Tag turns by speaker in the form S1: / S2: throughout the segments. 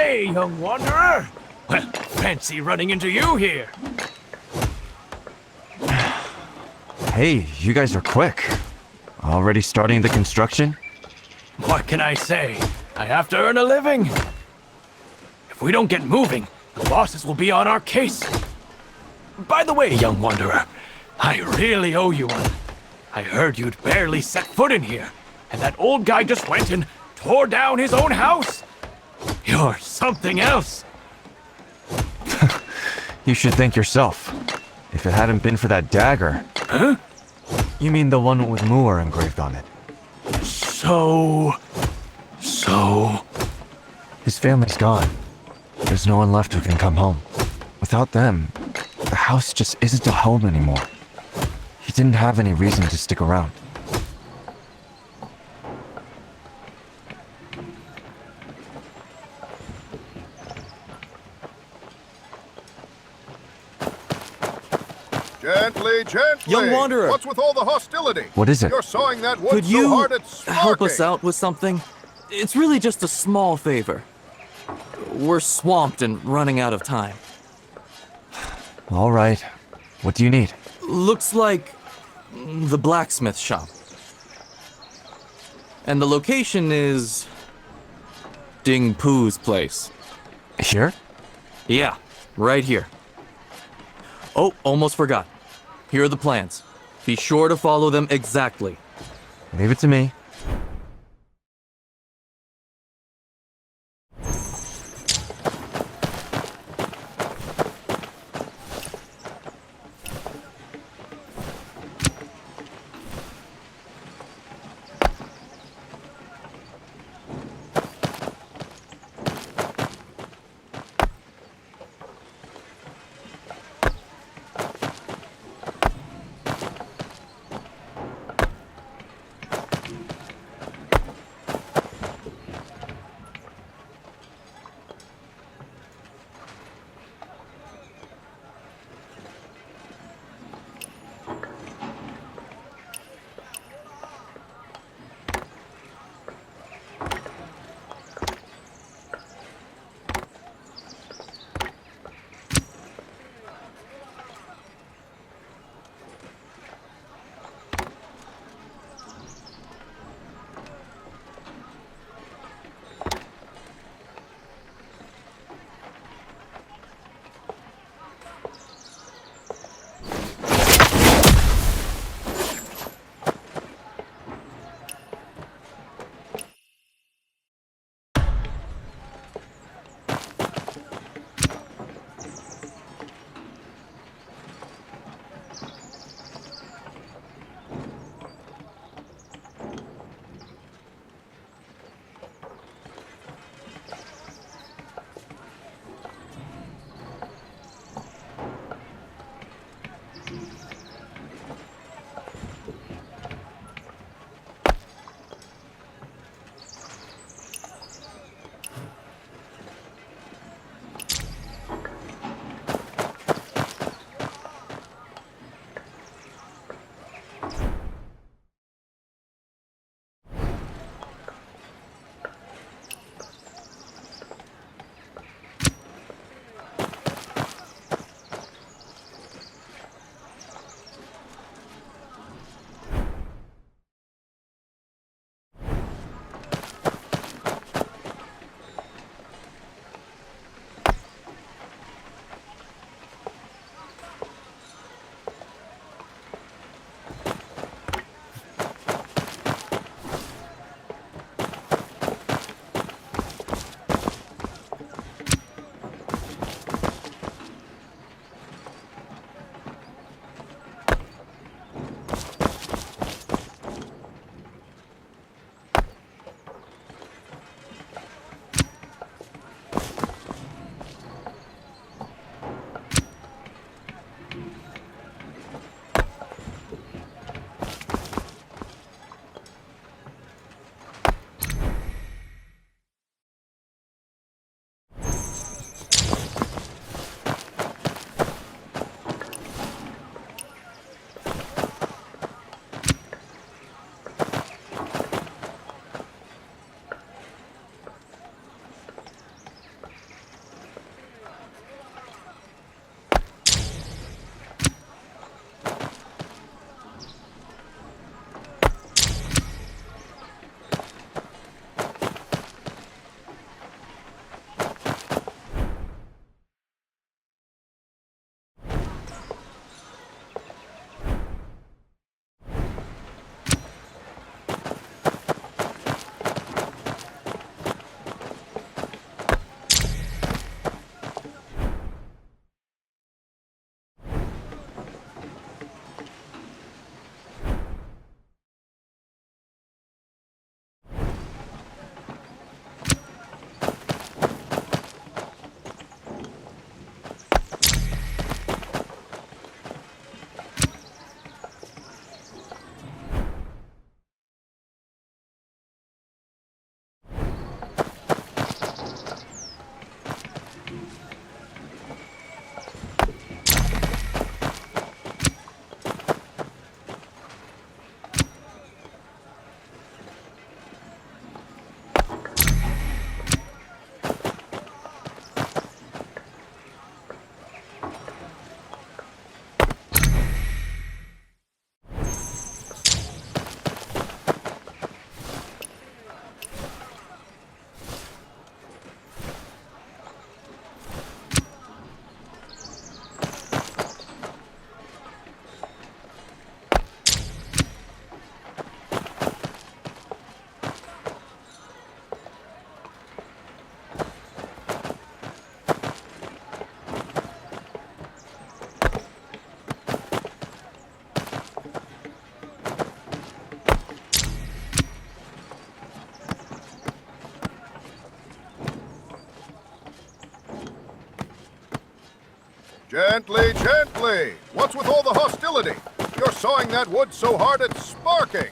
S1: Hey, young wanderer! Well, fancy running into you here.
S2: Hey, you guys are quick. Already starting the construction?
S1: What can I say? I have to earn a living. If we don't get moving, the bosses will be on our case. By the way, young wanderer, I really owe you one. I heard you'd barely set foot in here, and that old guy just went and tore down his own house. You're something else.
S2: You should thank yourself. If it hadn't been for that dagger...
S1: Huh?
S2: You mean the one with Moor engraved on it?
S1: So...
S2: His family's gone. There's no one left who can come home. Without them, the house just isn't a home anymore. He didn't have any reason to stick around.
S3: Gently, gently!
S4: Young wanderer!
S3: What's with all the hostility?
S2: What is it?
S3: You're sawing that wood
S4: Could
S3: so
S4: you
S3: hard it's sparking.
S4: help us out with something? It's really just a small favor. We're swamped and running out of time.
S2: All right. What do you need?
S4: Looks like the blacksmith shop. And the location is Ding Poo's place.
S2: Here?
S4: Yeah, right here. Oh, almost forgot. Here are the plans. Be sure to follow them exactly.
S2: Leave it to me.
S3: Gently, gently! What's with all the hostility? You're sawing that wood so hard it's sparking!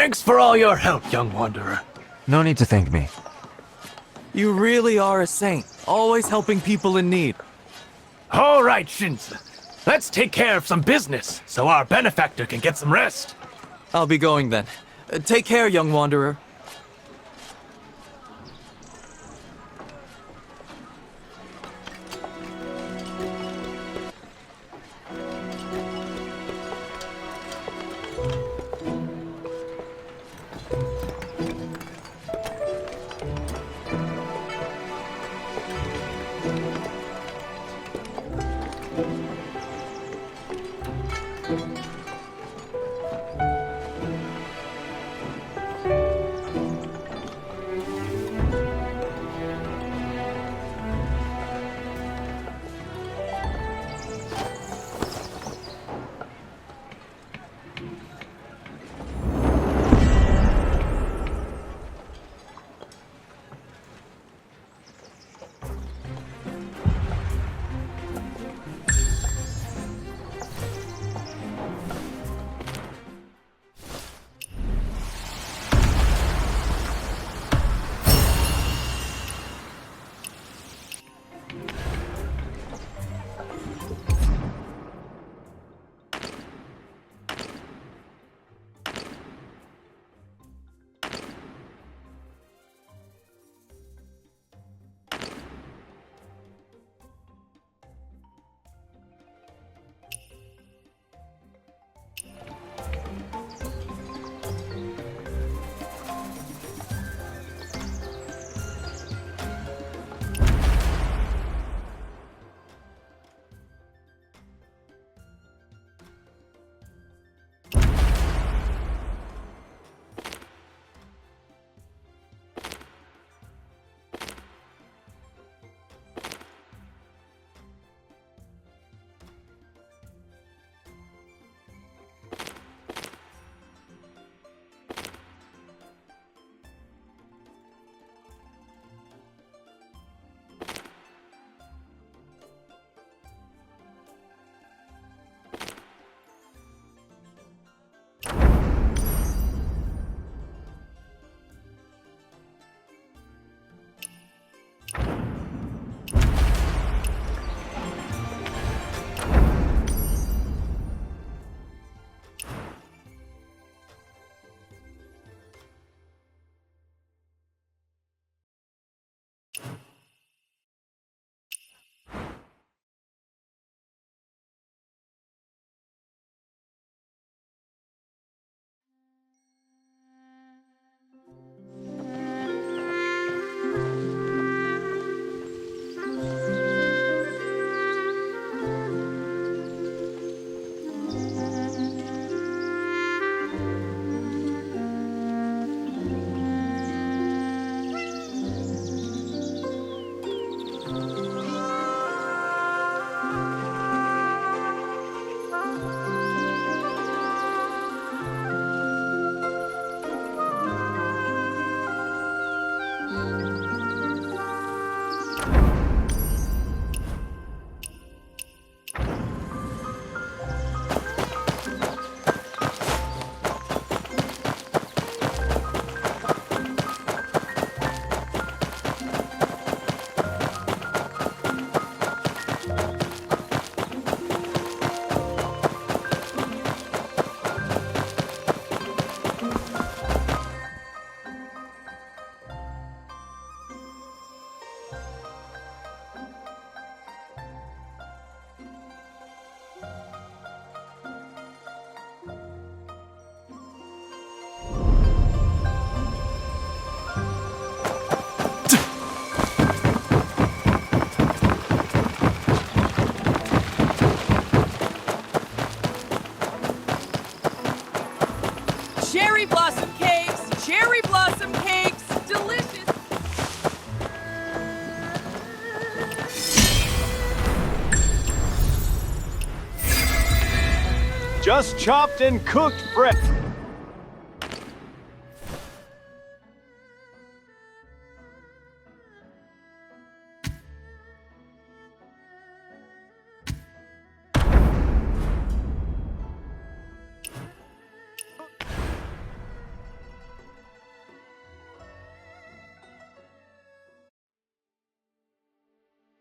S1: Thanks for all your help, young wanderer.
S2: No need to thank me.
S4: You really are a saint, always helping people in need.
S1: All right, Shinza. Let's take care of some business so our benefactor can get some rest.
S4: I'll be going then. Take care, young wanderer.
S5: Just chopped and cooked fresh.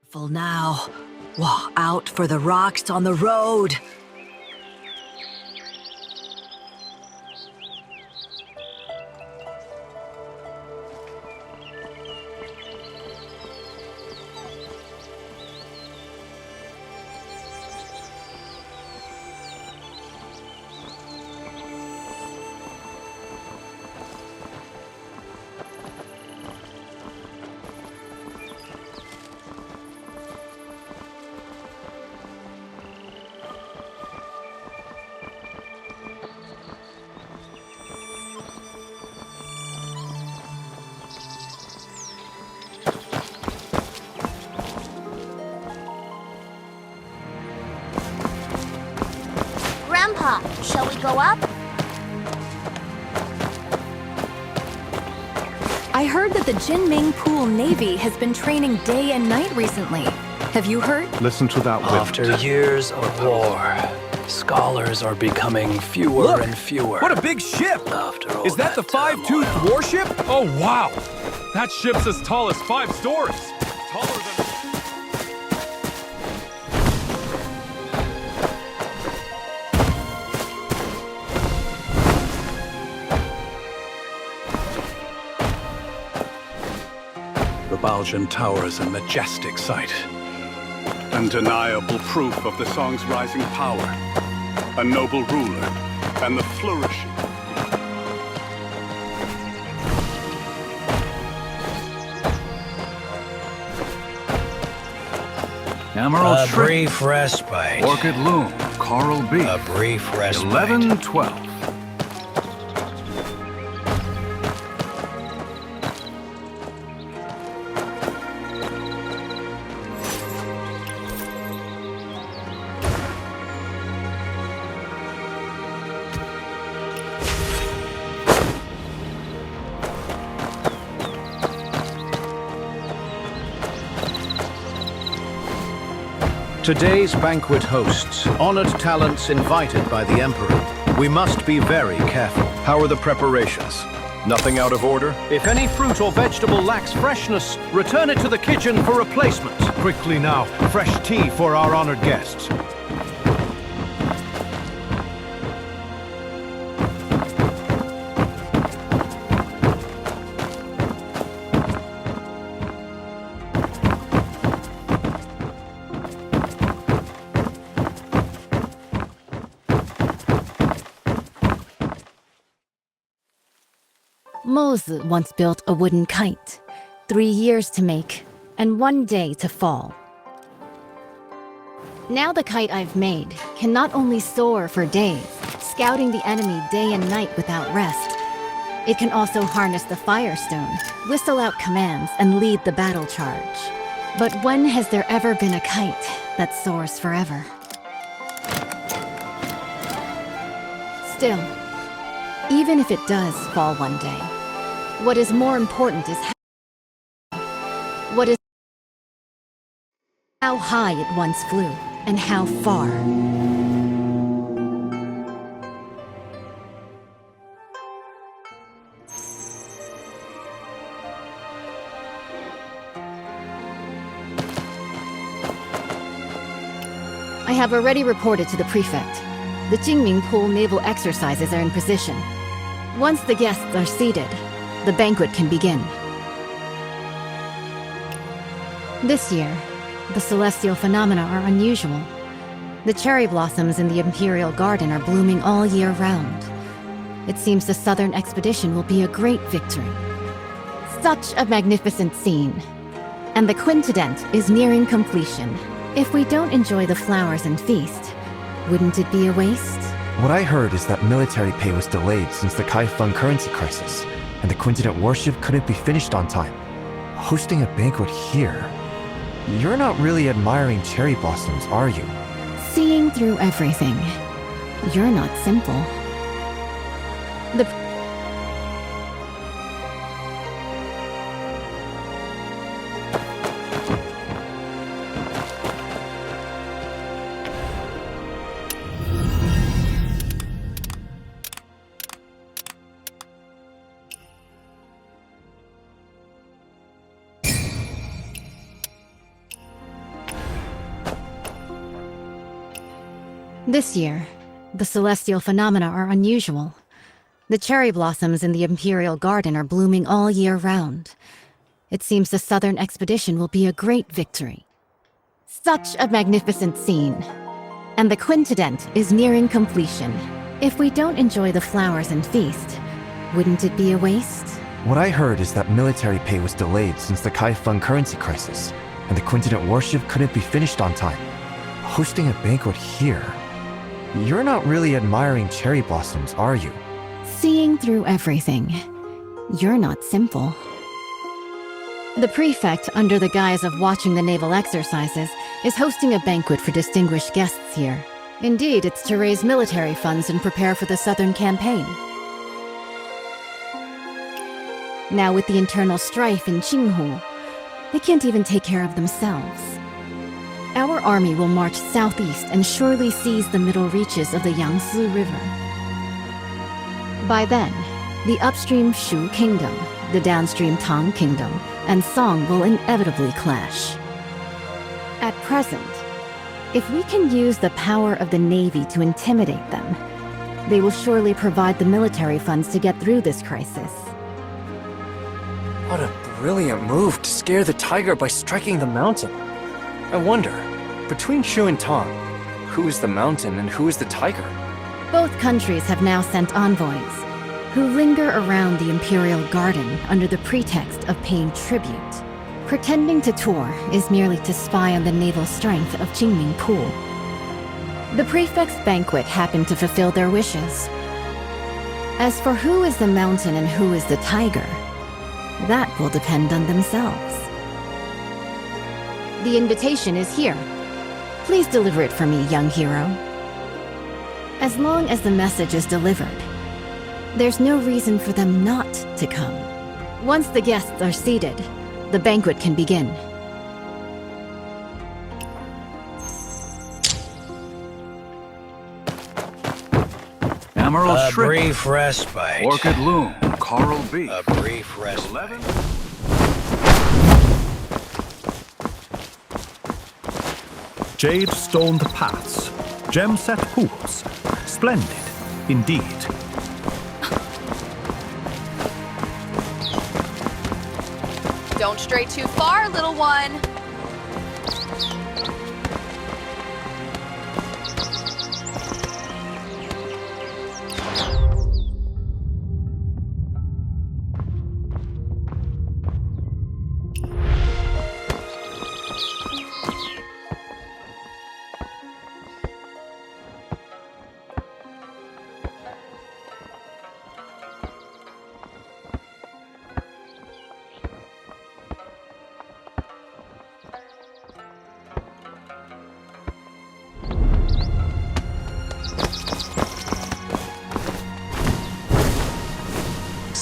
S6: Full now. Whoa, out for the rocks on the road.
S7: Grandpa, shall we go up?
S8: I heard that the Jinming Pool Navy has been training day and night recently. Have you heard?
S5: Listen to that wind.
S9: After years of war, scholars are becoming fewer and fewer.
S1: What a big ship!
S9: After all
S1: Is that the five-toothed
S9: turmoil.
S1: warship? Oh, wow! That ship's as tall as 5 stories. Taller than...
S9: The Baljan Tower is a majestic sight.
S10: Undeniable proof of the song's rising power. A noble ruler, and the flourishing.
S9: Emerald
S11: A
S9: Shrimp,
S11: brief respite.
S10: Orchid Loom, Coral Beef.
S11: A brief respite.
S10: 11-12.
S11: Today's banquet hosts honored talents invited by the Emperor. We must be very careful.
S3: How are the preparations? Nothing out of order?
S11: If any fruit or vegetable lacks freshness, return it to the kitchen for replacement.
S5: Quickly now, fresh tea for our honored guests.
S8: Moses once built a wooden kite, 3 years to make, and 1 day to fall. Now the kite I've made can not only soar for days, scouting the enemy day and night without rest, it can also harness the Firestone, whistle out commands, and lead the battle charge. But when has there ever been a kite that soars forever? Still, even if it does fall one day, what is more important is how high it once flew and how far. I have already reported to the prefect. The Jinming Pool naval exercises are in position. Once the guests are seated, the banquet can begin. This year, the celestial phenomena are unusual. The cherry blossoms in the Imperial Garden are blooming all year round. It seems the Southern expedition will be a great victory. Such a magnificent scene. And the quintessence is nearing completion. If we don't enjoy the flowers and feast, wouldn't it be a waste?
S2: What I heard is that military pay was delayed since the Kaifeng currency crisis, and the Quintet worship couldn't be finished on time. Hosting a banquet here? You're not really admiring cherry blossoms, are you?
S8: Seeing through everything. You're not simple. The This year, the celestial phenomena are unusual. The cherry blossoms in the Imperial Garden are blooming all year round. It seems the Southern expedition will be a great victory. Such a magnificent scene. And the quintident is nearing completion. If we don't enjoy the flowers and feast, wouldn't it be a waste?
S2: What I heard is that military pay was delayed since the Kaifeng currency crisis, and the quintident worship couldn't be finished on time. Hosting a banquet here? You're not really admiring cherry blossoms, are you?
S8: Seeing through everything. You're not simple. The prefect, under the guise of watching the naval exercises, is hosting a banquet for distinguished guests here. Indeed, it's to raise military funds and prepare for the southern campaign. Now with the internal strife in Qinghu, they can't even take care of themselves. Our army will march southeast and surely seize the middle reaches of the Yangtze River. By then, the upstream Shu Kingdom, the downstream Tang Kingdom, and Song will inevitably clash. At present, if we can use the power of the Navy to intimidate them, they will surely provide the military funds to get through this crisis.
S2: What a brilliant move to scare the tiger by striking the mountain. I wonder, between Shu and Tang, who is the mountain and who is the tiger?
S8: Both countries have now sent envoys, who linger around the Imperial Garden under the pretext of paying tribute. Pretending to tour is merely to spy on the naval strength of Jinming Pool. The prefect's banquet happened to fulfill their wishes. As for who is the mountain and who is the tiger, that will depend on themselves. The invitation is here. Please deliver it for me, young hero. As long as the message is delivered, there's no reason for them not to come. Once the guests are seated, the banquet can begin.
S9: Emerald
S12: A
S9: shrimp,
S12: brief respite.
S10: Orchid loom, coral beef.
S12: A brief respite.
S10: 11.
S5: Jade stoned paths, gem-set pools. Splendid, indeed.
S13: Don't stray too far, little one.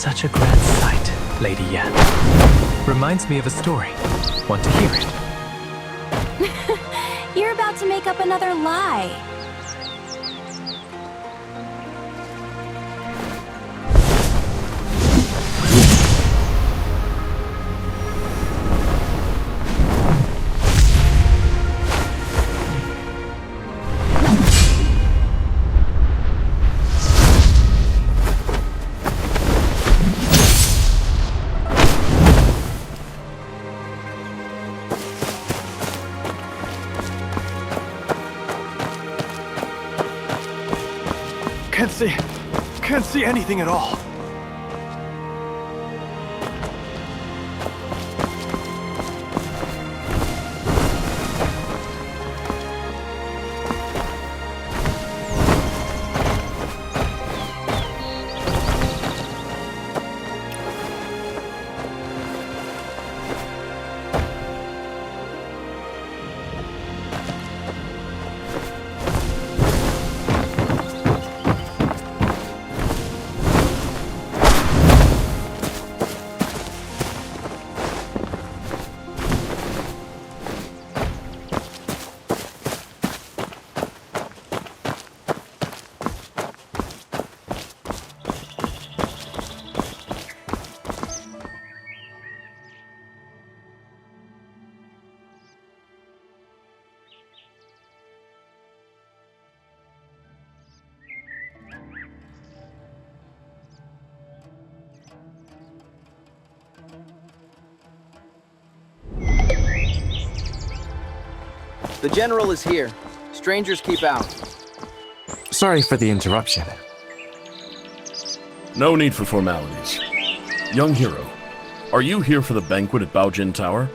S9: such a grand sight, Lady Yan. Reminds me of a story. Want to hear it?
S7: You're about to make up another lie.
S1: Can't see anything at all.
S14: The General is here. Strangers keep out.
S2: Sorry for the interruption.
S15: No need for formalities. Young hero, are you here for the banquet at Baojin Tower?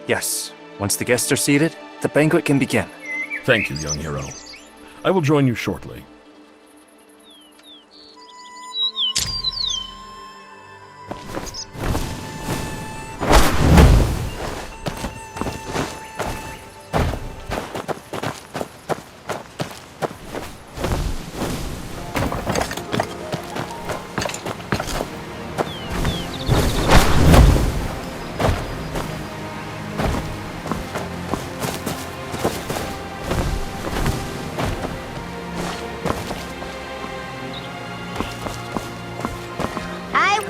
S2: Yes. Once the guests are seated, the banquet can begin.
S15: Thank you, young hero. I will join you shortly.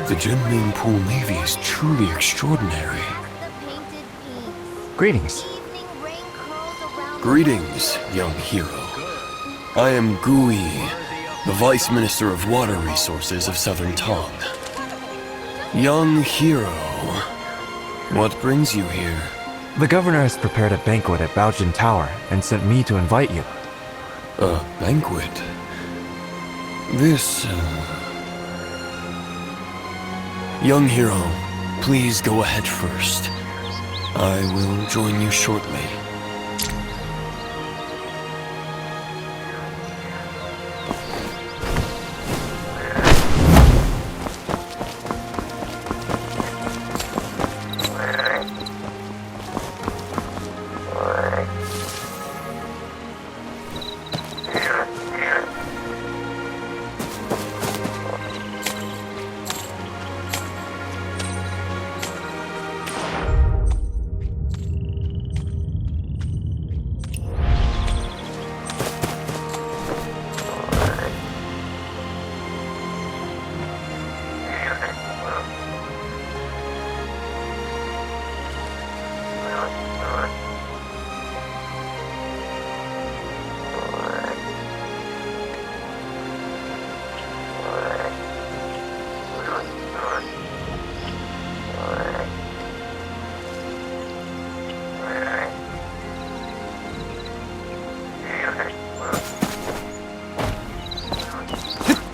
S16: The Jinming Pool Navy is truly extraordinary.
S2: Greetings.
S16: Greetings, young hero. I am Gui, the Vice Minister of Water Resources of Southern Tong. Young hero, what brings you here?
S2: The governor has prepared a banquet at Baojin Tower and sent me to invite you.
S16: A banquet? This, Young hero, please go ahead first. I will join you shortly.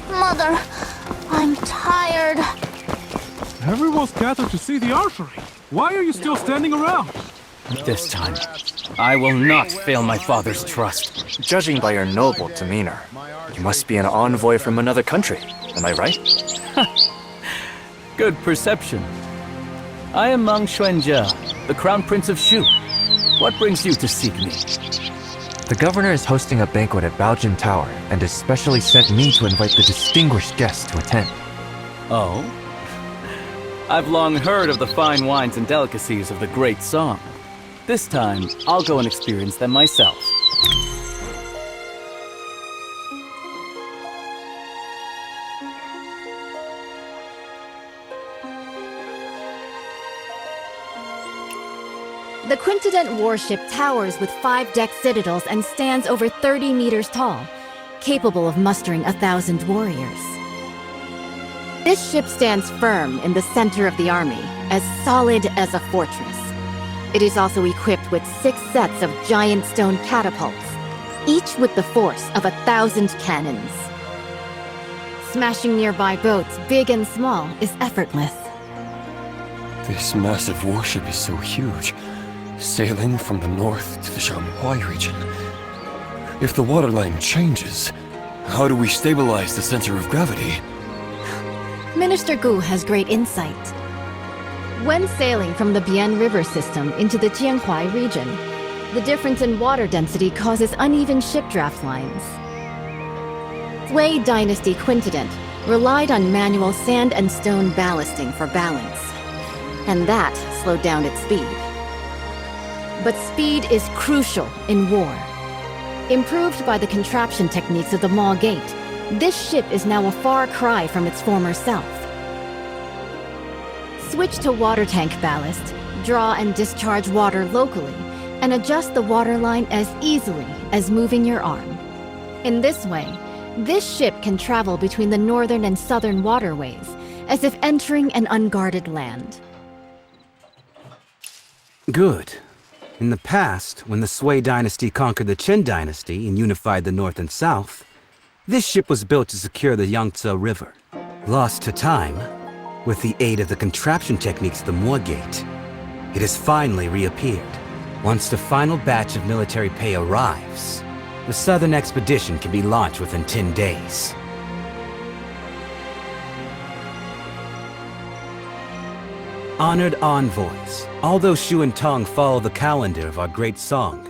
S7: Mother, I'm tired.
S17: Everyone's gathered to see the archery. Why are you still standing around?
S1: This time, I will not fail my father's trust.
S2: Judging by your noble demeanor, you must be an envoy from another country. Am I right?
S1: Good perception. I am Mang Xuanjia, the Crown Prince of Shu. What brings you to seek me?
S2: The governor is hosting a banquet at Baojin Tower and has specially sent me to invite the distinguished guests to attend.
S1: Oh? I've long heard of the fine wines and delicacies of the Great Song. This time, I'll go and experience them myself.
S8: The Quintident warship towers with 5-deck citadels and stands over 30 meters tall, capable of mustering 1,000 warriors. This ship stands firm in the center of the army, as solid as a fortress. It is also equipped with 6 sets of giant stone catapults, each with the force of 1,000 cannons. Smashing nearby boats, big and small, is effortless.
S16: This massive warship is so huge, sailing from the north to the Shanghai region. If the waterline changes, how do we stabilize the center of gravity?
S8: Minister Gu has great insight. When sailing from the Bian River system into the Jianhuai region, the difference in water density causes uneven ship draft lines. Wei Dynasty Quintident relied on manual sand and stone ballasting for balance, and that slowed down its speed. But speed is crucial in war. Improved by the contraption techniques of the Maw Gate, this ship is now a far cry from its former self. Switch to water tank ballast, draw and discharge water locally, and adjust the waterline as easily as moving your arm. In this way, this ship can travel between the northern and southern waterways, as if entering an unguarded land.
S18: Good. In the past, when the Sui dynasty conquered the Qin dynasty and unified the north and south, this ship was built to secure the Yangtze River. Lost to time, with the aid of the contraption techniques of the Mo Gate, it has finally reappeared. Once the final batch of military pay arrives, the southern expedition can be launched within 10 days. Honored envoys, although Shu and Tong follow the calendar of our great Song,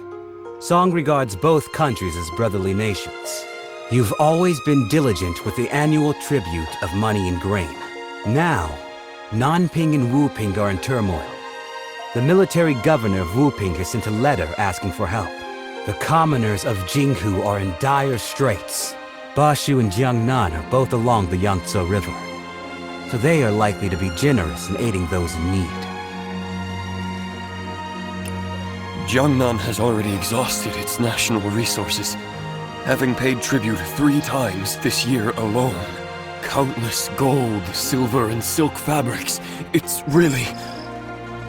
S18: Song regards both countries as brotherly nations. You've always been diligent with the annual tribute of money and grain. Now, Nanping and Wuping are in turmoil. The military governor of Wuping has sent a letter asking for help. The commoners of Jinghu are in dire straits. Bashu and Jiangnan are both along the Yangtze River, so they are likely to be generous in aiding those in need.
S16: Jiangnan has already exhausted its national resources, having paid tribute 3 times this year alone. Countless gold, silver, and silk fabrics. It's really...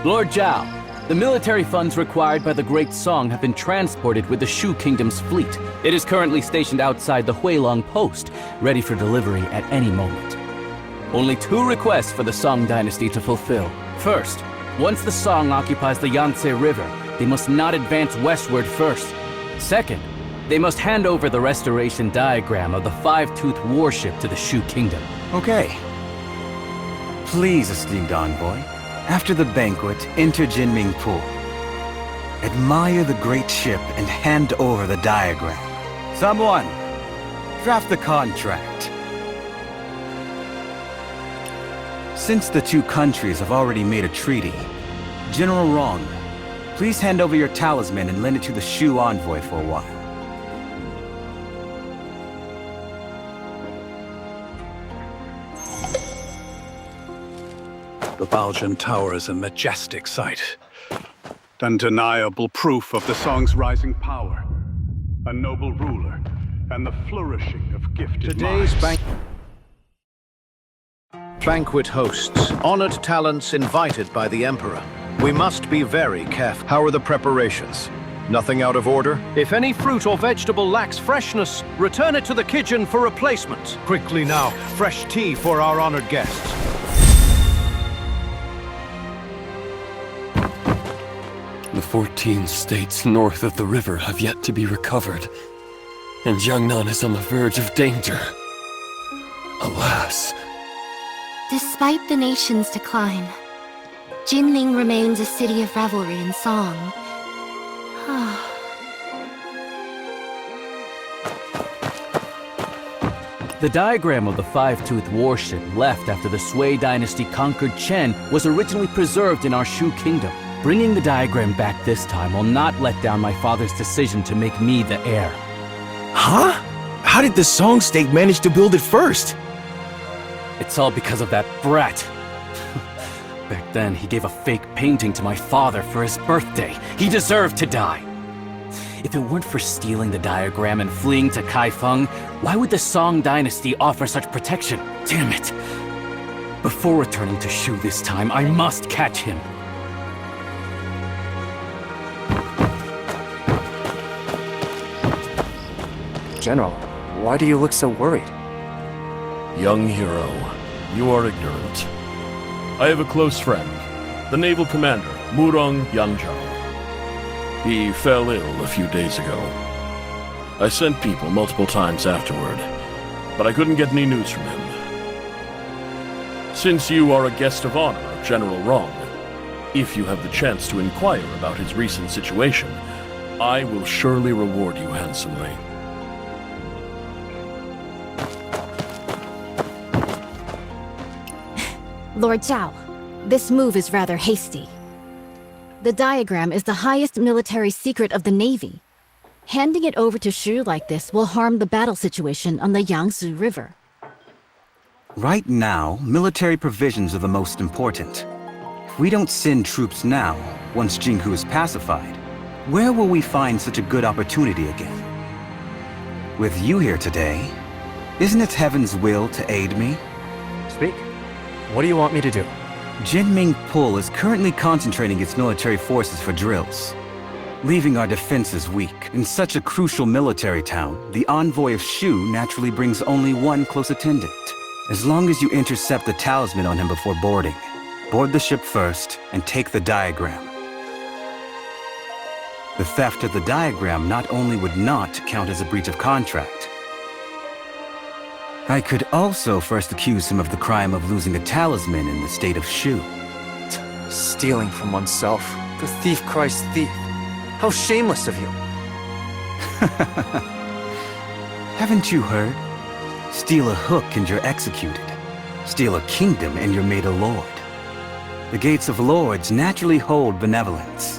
S14: Lord Zhao, the military funds required by the Great Song have been transported with the Shu Kingdom's fleet. It is currently stationed outside the Huilong Post, ready for delivery at any moment. Only 2 requests for the Song dynasty to fulfill. First, once the Song occupies the Yangtze River, they must not advance westward first. Second, they must hand over the restoration diagram of the five-toothed warship to the Shu Kingdom.
S18: Okay. Please, esteemed envoy, after the banquet, enter Jinming Pool. Admire the great ship and hand over the diagram. Someone, draft the contract. Since the 2 countries have already made a treaty, General Rong, please hand over your talisman and lend it to the Shu envoy for a while.
S10: The Baojin Tower is a majestic sight. Undeniable proof of the Song's rising power. A noble ruler, and the flourishing of gifted
S11: Today's
S10: minds.
S11: Banquet hosts, honored talents invited by the Emperor. We must be very careful.
S3: How are the preparations? Nothing out of order?
S11: If any fruit or vegetable lacks freshness, return it to the kitchen for replacement.
S5: Quickly now, fresh tea for our honored guests.
S16: The 14 states north of the river have yet to be recovered, and Jiangnan is on the verge of danger. Alas.
S19: Despite the nation's decline, Jinming remains a city of revelry and song.
S14: The diagram of the five-toothed warship left after the Sui dynasty conquered Chen was originally preserved in our Shu Kingdom. Bringing the diagram back this time will not let down my father's decision to make me the heir.
S20: Huh? How did the Song state manage to build it first?
S14: It's all because of that brat. Back then, he gave a fake painting to my father for his birthday. He deserved to die. If it weren't for stealing the diagram and fleeing to Kaifeng, why would the Song dynasty offer such protection? Damn it! Before returning to Shu this time, I must catch him.
S2: General, why do you look so worried?
S15: Young hero, you are ignorant. I have a close friend, the naval commander, Murong Yangzhou. He fell ill a few days ago. I sent people multiple times afterward, but I couldn't get any news from him. Since you are a guest of honor of General Rong, if you have the chance to inquire about his recent situation, I will surely reward you handsomely.
S8: Lord Zhao, this move is rather hasty. The diagram is the highest military secret of the Navy. Handing it over to Shu like this will harm the battle situation on the Yangtze River.
S18: Right now, military provisions are the most important. If we don't send troops now, once Jinghu is pacified, where will we find such a good opportunity again? With you here today, isn't it heaven's will to aid me?
S2: Speak. What do you want me to do?
S18: Jinming Pool is currently concentrating its military forces for drills, leaving our defenses weak. In such a crucial military town, the envoy of Shu naturally brings only one close attendant. As long as you intercept the talisman on him before boarding, board the ship first and take the diagram. The theft of the diagram not only would not count as a breach of contract, I could also first accuse him of the crime of losing a talisman in the state of Shu.
S2: Stealing from oneself. The thief cries thief. How shameless of you.
S18: Haven't you heard? Steal a hook and you're executed. Steal a kingdom and you're made a lord. The gates of lords naturally hold benevolence.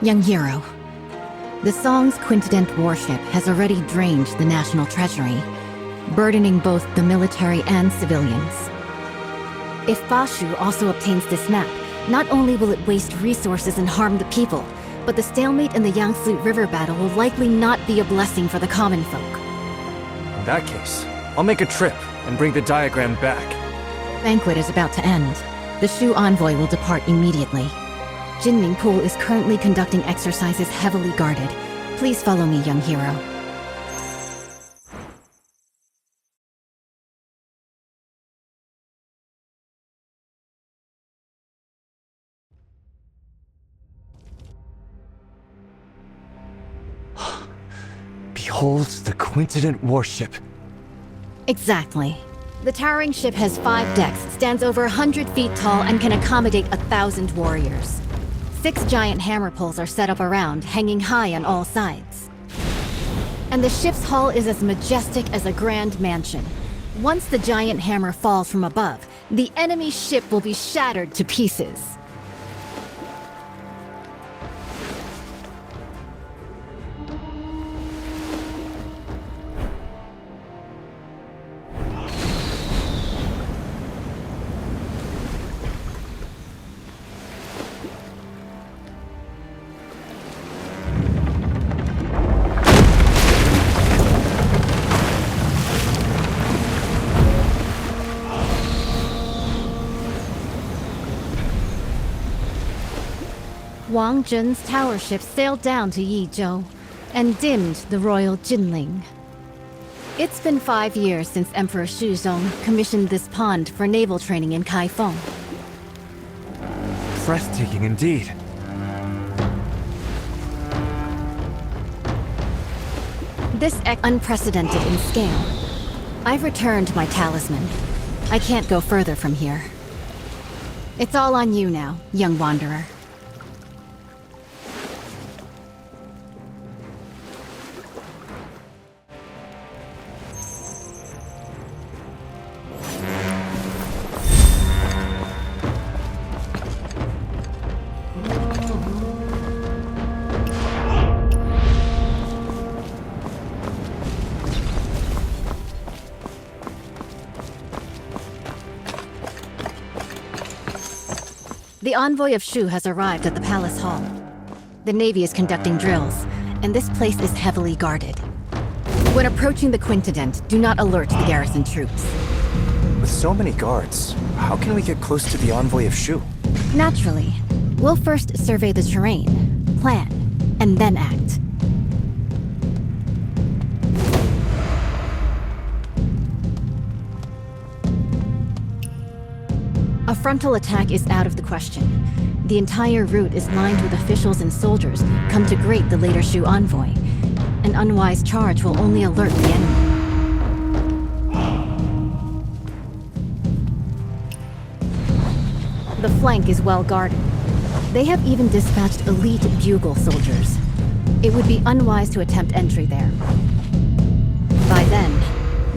S8: Young hero, the Song's Quintident warship has already drained the national treasury, burdening both the military and civilians. If Bashu also obtains this map, not only will it waste resources and harm the people, but the stalemate in the Yangtze River battle will likely not be a blessing for the common folk.
S2: In that case, I'll make a trip and bring the diagram back.
S8: Banquet is about to end. The Shu envoy will depart immediately. Jinming Pool is currently conducting exercises heavily guarded. Please follow me, young hero.
S2: Behold the Quintident warship.
S8: Exactly. The towering ship has 5 decks, stands over 100 feet tall, and can accommodate 1,000 warriors. 6 giant hammer poles are set up around, hanging high on all sides. And the ship's hull is as majestic as a grand mansion. Once the giant hammer falls from above, the enemy ship will be shattered to pieces. Wang Zhen's tower ship sailed down to Yizhou and dimmed the royal Jinling. It's been 5 years since Emperor Shuzong commissioned this pond for naval training in Kaifeng.
S2: Breathtaking indeed.
S8: This unprecedented in scale. I've returned my talisman. I can't go further from here. It's all on you now, young wanderer. The envoy of Shu has arrived at the palace hall. The Navy is conducting drills, and this place is heavily guarded. When approaching the Quintident, do not alert the garrison troops.
S2: With so many guards, how can we get close to the envoy of Shu?
S8: Naturally. We'll first survey the terrain, plan, and then act. A frontal attack is out of the question. The entire route is lined with officials and soldiers come to greet the later Shu envoy. An unwise charge will only alert the enemy. The flank is well guarded. They have even dispatched elite bugle soldiers. It would be unwise to attempt entry there. By then,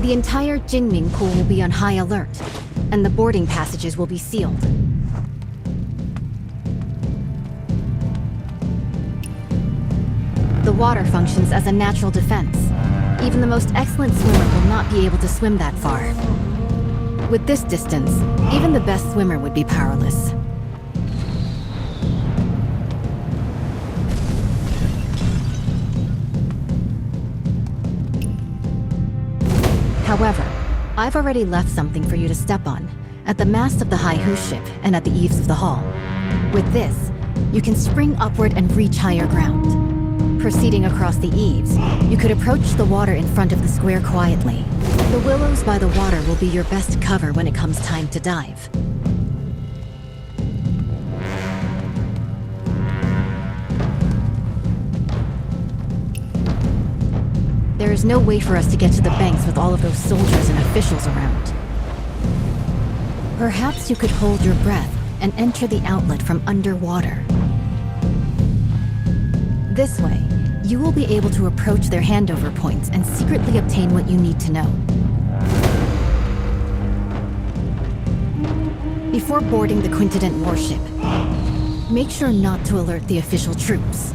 S8: the entire Jinming Pool will be on high alert, and the boarding passages will be sealed. The water functions as a natural defense. Even the most excellent swimmer will not be able to swim that far. With this distance, even the best swimmer would be powerless. However, I've already left something for you to step on, at the mast of the Haihu ship and at the eaves of the hall. With this, you can spring upward and reach higher ground. Proceeding across the eaves, you could approach the water in front of the square quietly. The willows by the water will be your best cover when it comes time to dive. There is no way for us to get to the banks with all of those soldiers and officials around. Perhaps you could hold your breath and enter the outlet from underwater. This way, you will be able to approach their handover points and secretly obtain what you need to know. Before boarding the Quintitent warship, make sure not to alert the official troops.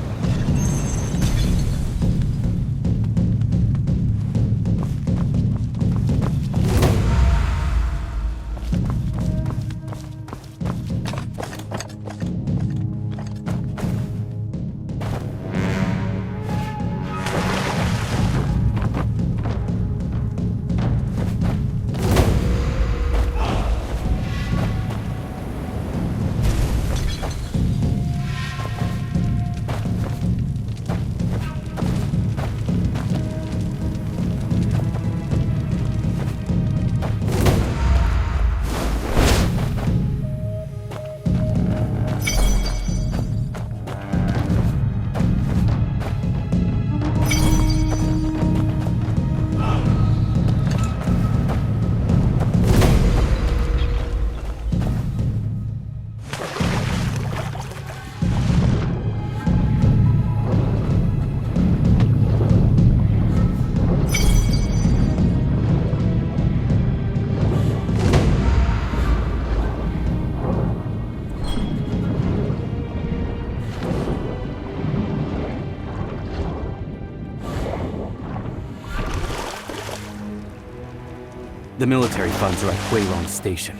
S14: The military funds are at Huilong Station.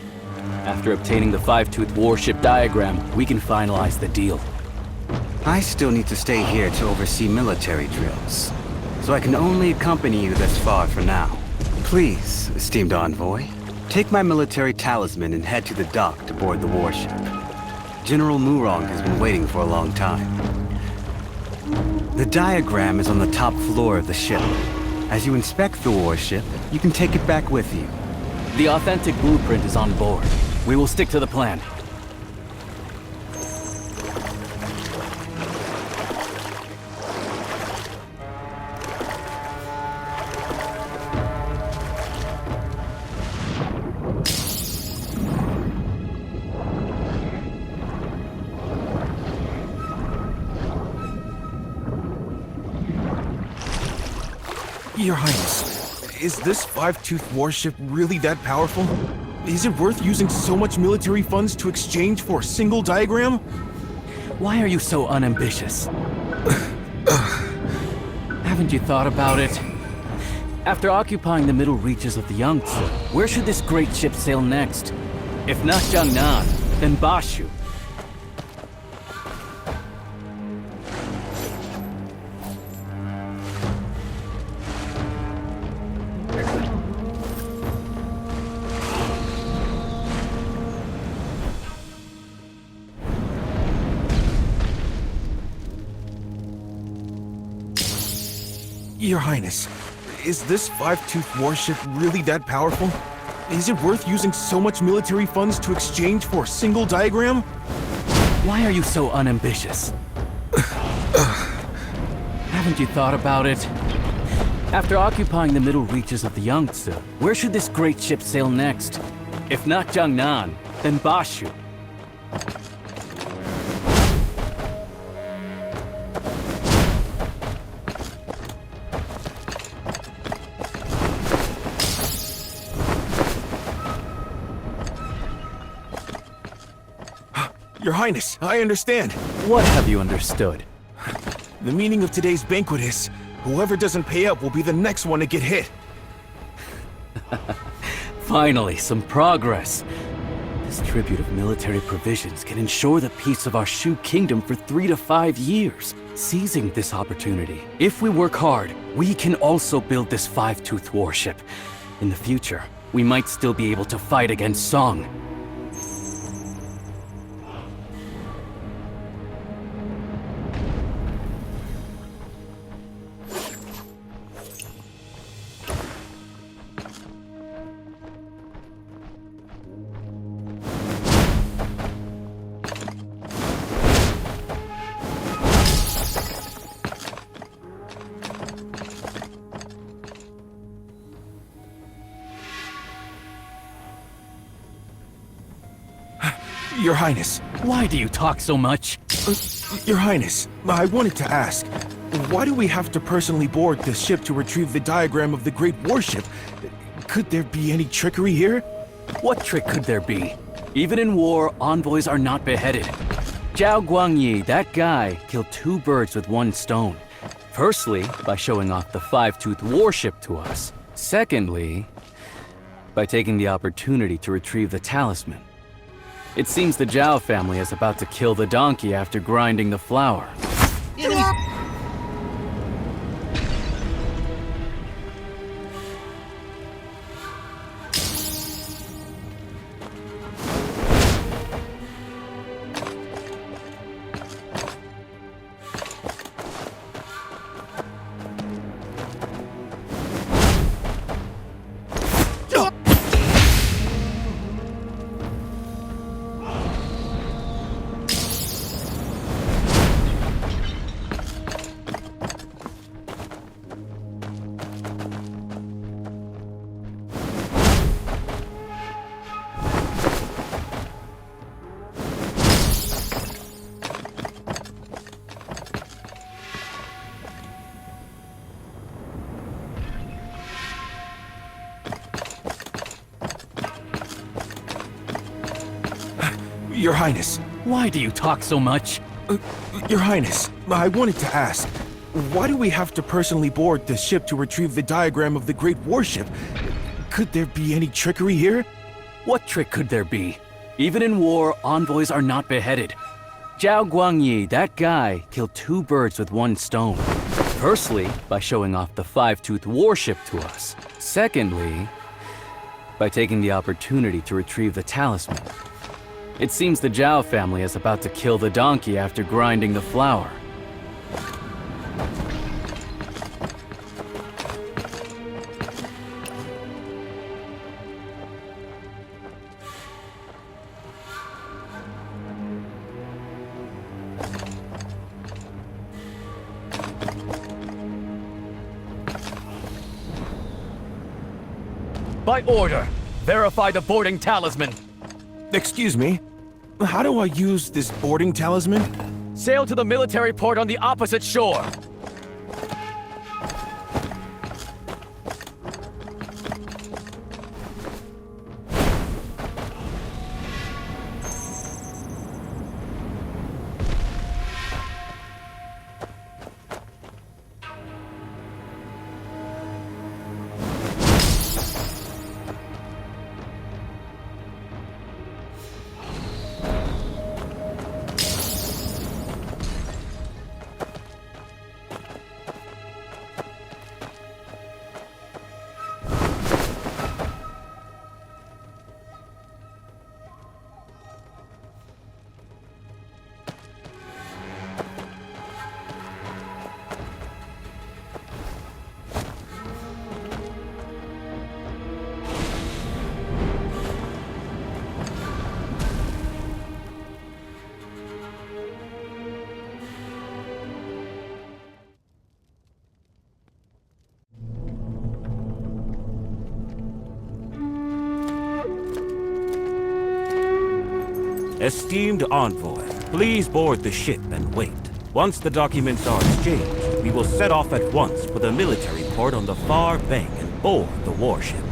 S14: After obtaining the five-tooth warship diagram, we can finalize the deal.
S18: I still need to stay here to oversee military drills, so I can only accompany you this far for now. Please, esteemed envoy, take my military talisman and head to the dock to board the warship. General Murong has been waiting for a long time. The diagram is on the top floor of the ship. As you inspect the warship, you can take it back with you.
S14: The authentic blueprint is on board. We will stick to the plan.
S20: Your Highness, is this five-tooth warship really that powerful? Is it worth using so much military funds to exchange for a single diagram?
S14: Why are you so unambitious? Haven't you thought about it? After occupying the middle reaches of the Yangtze, where should this great ship sail next? If not Jiangnan, then Bashu.
S20: Your Highness, is this five-tooth warship really that powerful? Is it worth using so much military funds to exchange for a single diagram?
S14: Why are you so unambitious? Haven't you thought about it? After occupying the middle reaches of the Yangtze, where should this great ship sail next? If not Jiangnan, then Bashu.
S20: Your Highness, I understand.
S14: What have you understood?
S20: The meaning of today's banquet is, whoever doesn't pay up will be the next one to get hit.
S14: Finally, some progress. This tribute of military provisions can ensure the peace of our Shu Kingdom for 3 to 5 years. Seizing this opportunity, if we work hard, we can also build this five-tooth warship. In the future, we might still be able to fight against Song.
S20: Your Highness.
S14: Why do you talk so much?
S20: Your Highness, I wanted to ask, why do we have to personally board this ship to retrieve the diagram of the Great Warship? Could there be any trickery here?
S14: What trick could there be? Even in war, envoys are not beheaded. Zhao Guangyi, that guy, killed 2 birds with 1 stone. Firstly, by showing off the 5-toothed warship to us. Secondly, by taking the opportunity to retrieve the talisman. It seems the Zhao family is about to kill the donkey after grinding the flour.
S20: Your Highness.
S14: Why do you talk so much?
S20: Your Highness, I wanted to ask, why do we have to personally board this ship to retrieve the diagram of the Great Warship? Could there be any trickery here?
S14: What trick could there be? Even in war, envoys are not beheaded. Zhao Guangyi, that guy, killed 2 birds with 1 stone. Firstly, by showing off the 5-toothed warship to us. Secondly, by taking the opportunity to retrieve the talisman. It seems the Zhao family is about to kill the donkey after grinding the flour.
S1: By order, verify the boarding talisman.
S20: Excuse me? How do I use this boarding talisman?
S1: Sail to the military port on the opposite shore.
S21: Esteemed envoy, please board the ship and wait. Once the documents are exchanged, we will set off at once for the military port on the far bank and board the warship.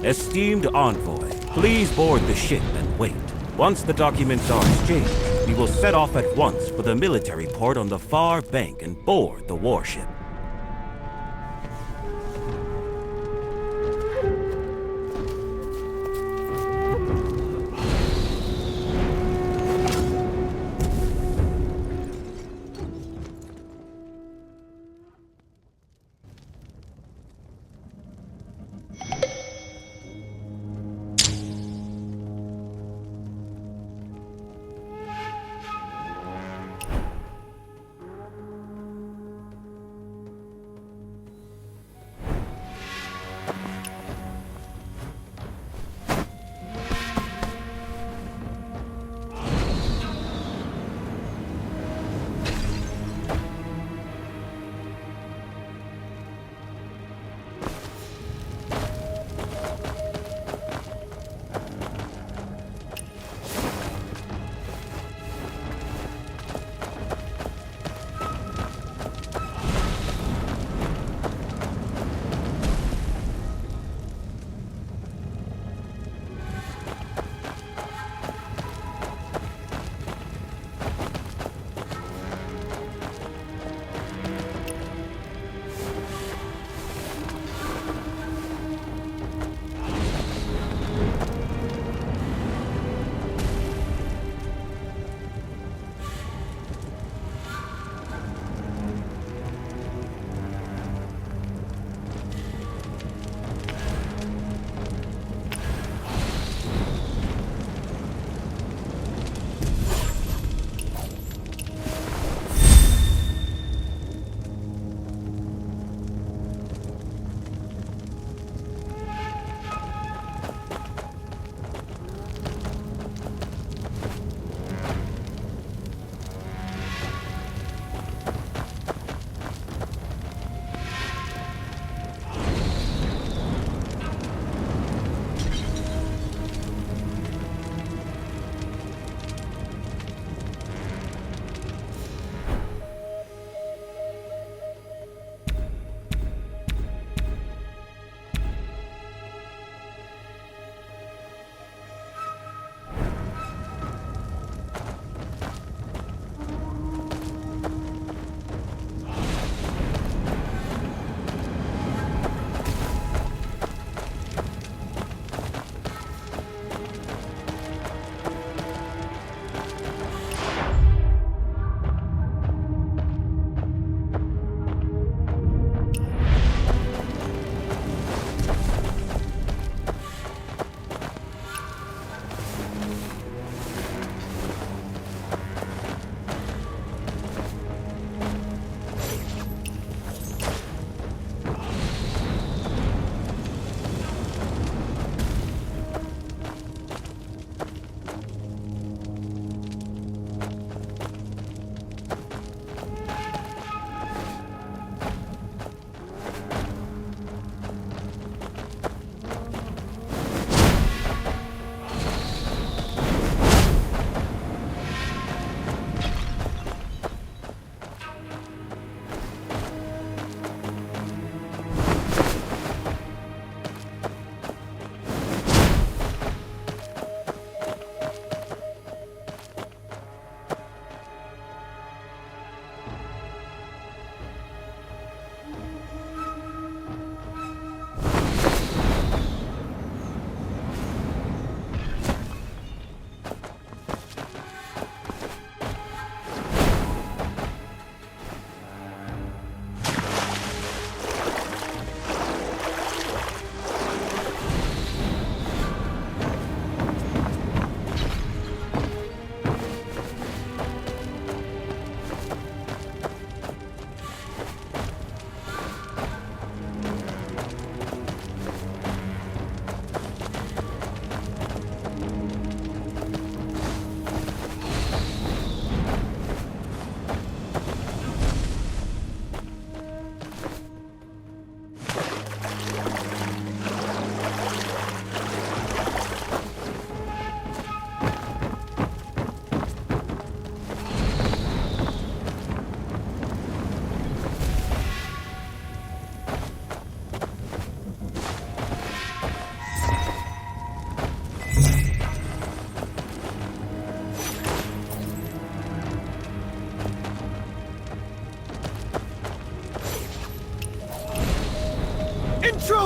S21: Esteemed envoy, please board the ship and wait. Once the documents are exchanged, we will set off at once for the military port on the far bank and board the warship.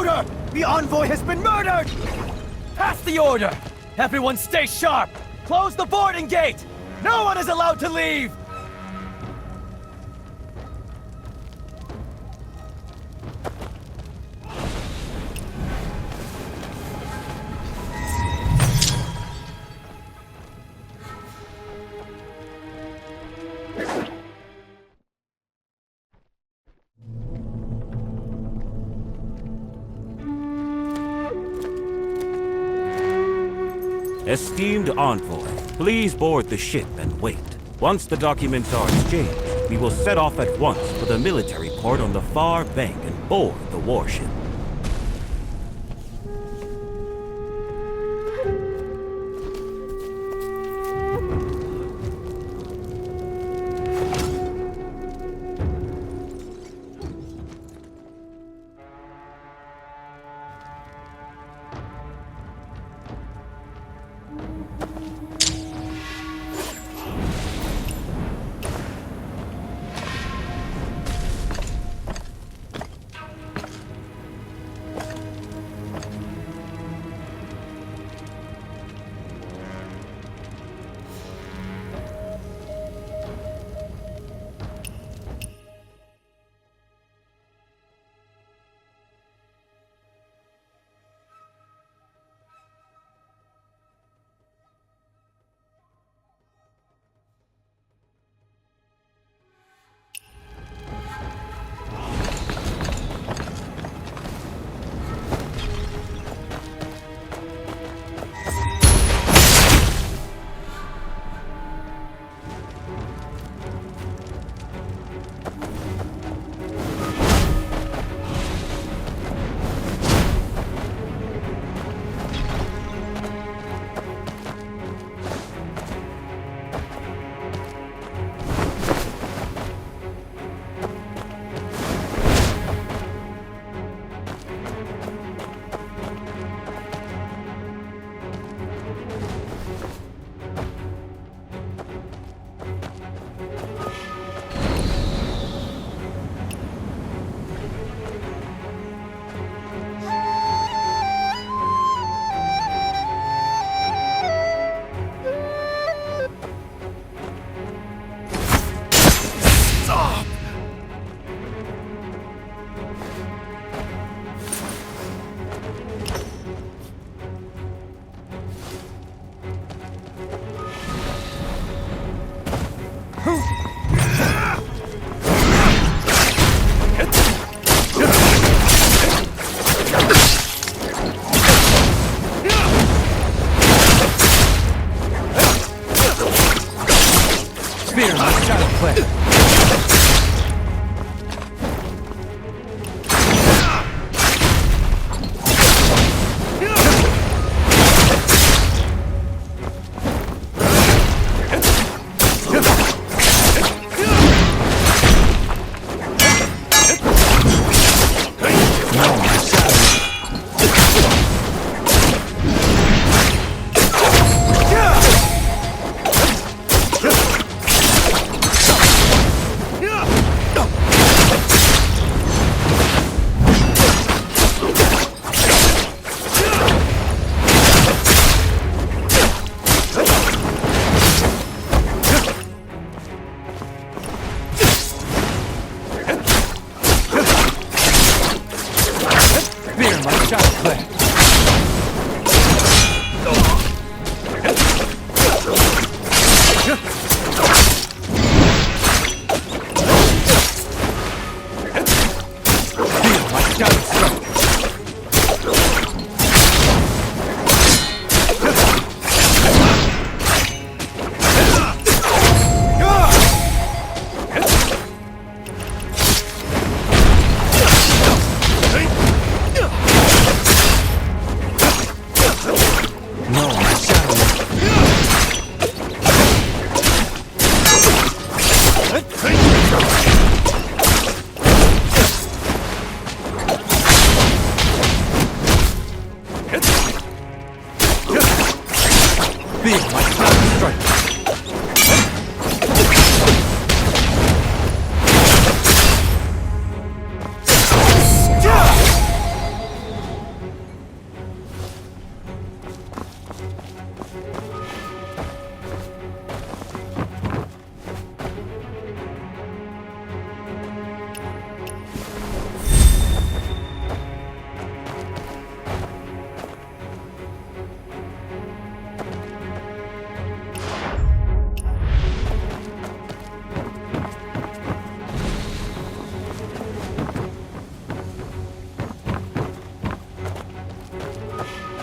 S1: intruder! The envoy has been murdered! Pass the order! Everyone stay sharp! Close the boarding gate! No one is allowed to leave!
S21: Esteemed envoy, please board the ship and wait. Once the documents are exchanged, we will set off at once for the military port on the far bank and board the warship.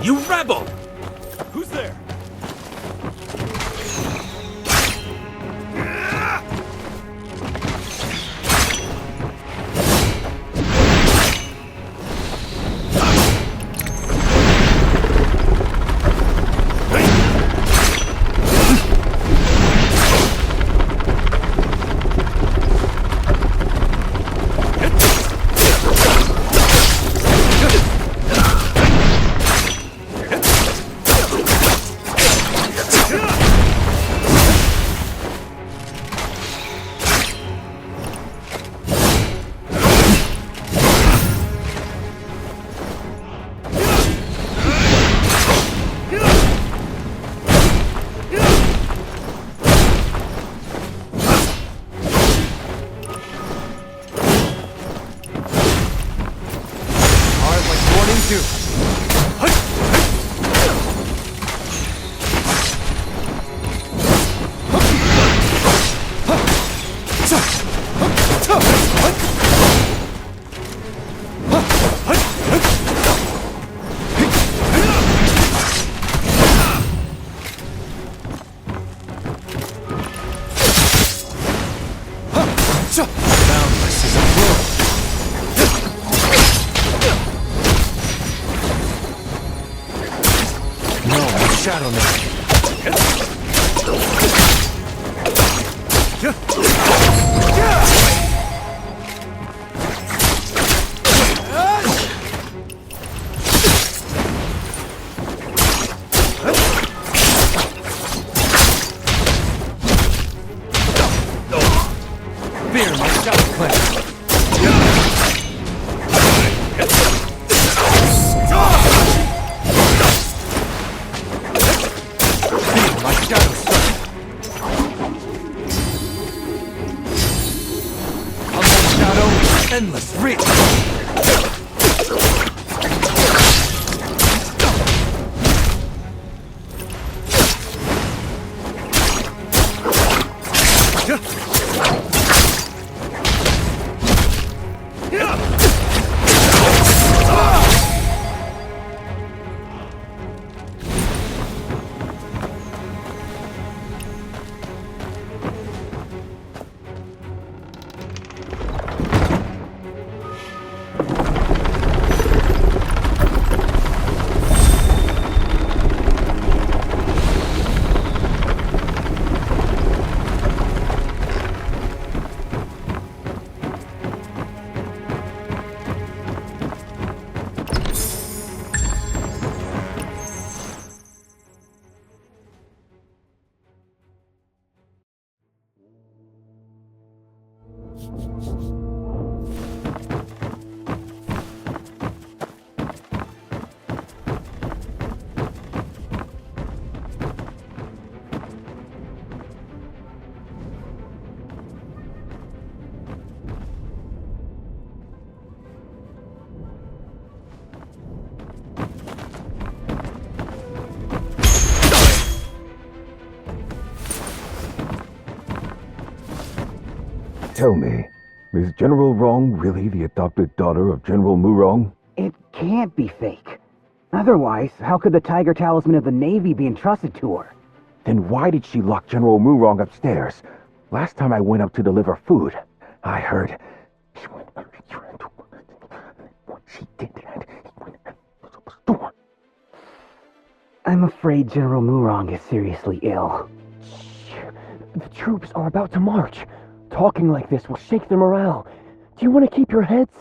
S21: You rebel! Who's there?
S2: Boundless is a world. No, my shadow man. Fear my shadow clan. Fear my shadow strike. On my shadow, endless reach.
S4: Tell me, is General Rong really the adopted daughter of General Murong?
S22: It can't be fake. Otherwise, how could the Tiger Talisman of the Navy be entrusted to her?
S4: Then why did she lock General Murong upstairs? Last time I went up to deliver food, I heard she went what she did that.
S22: I'm afraid General Murong is seriously ill.
S4: The troops are about to march. Talking like this will shake their morale. Do you want to keep your heads?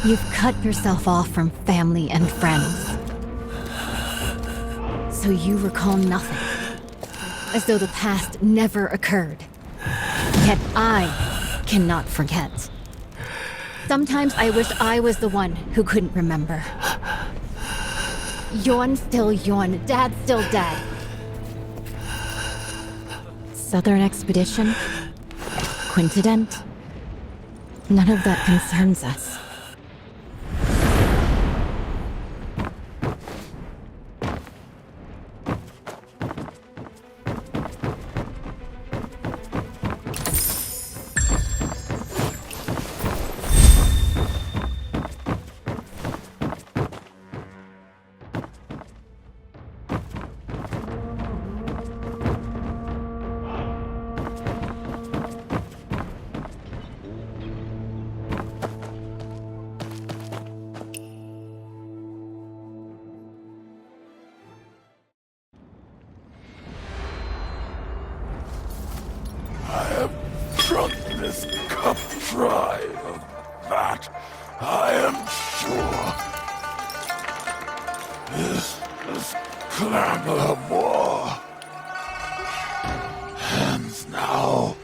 S8: You've cut yourself off from family and friends. So you recall nothing. As though the past never occurred. Yet I cannot forget. Sometimes I wish I was the one who couldn't remember. Yon still Yon, Dad's still dead. Southern Expedition? Quintident? None of that concerns us.
S6: Drunk this cup dry of that, I am sure. This clamor of war ends now.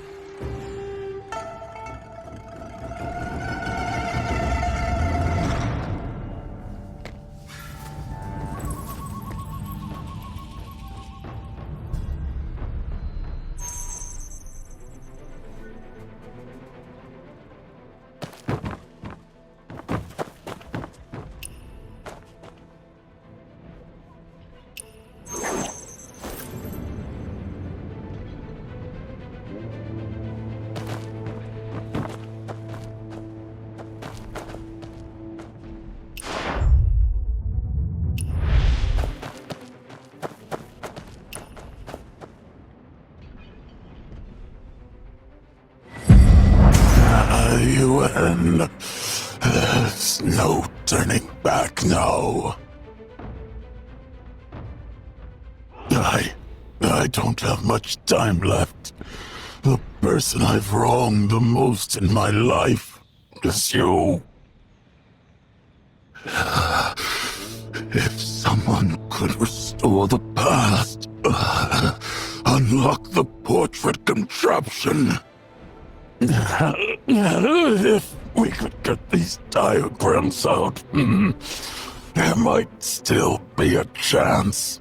S6: UN. There's no turning back now. I don't have much time left. The person I've wronged the most in my life is you. If someone could restore the past, unlock the portrait contraption. If we could get these diagrams out, there might still be a chance.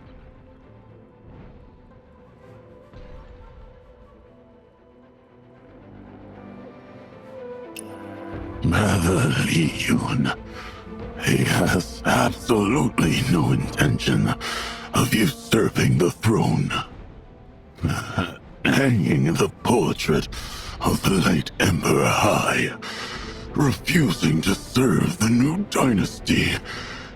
S6: Madeline, he has absolutely no intention of usurping the throne. Hanging the portrait of the late Emperor high, refusing to serve the new dynasty,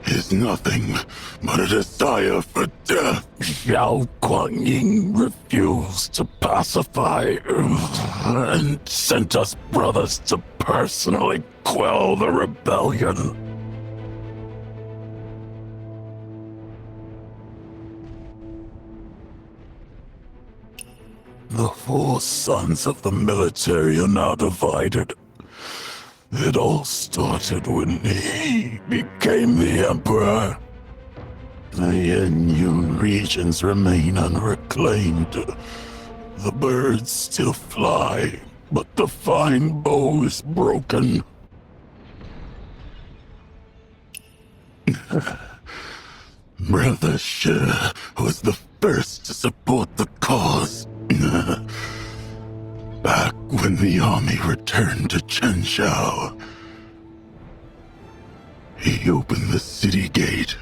S6: is nothing but a desire for death. Xiao Guangying refused to pacify and sent us brothers to personally quell the rebellion. The four sons of the military are now divided. It all started when he became the emperor. The Yun regions remain unreclaimed. The birds still fly, but the fine bow is broken. Brother Shi was the first to support the cause. Back when the army returned to Chenshao, he opened the city gate.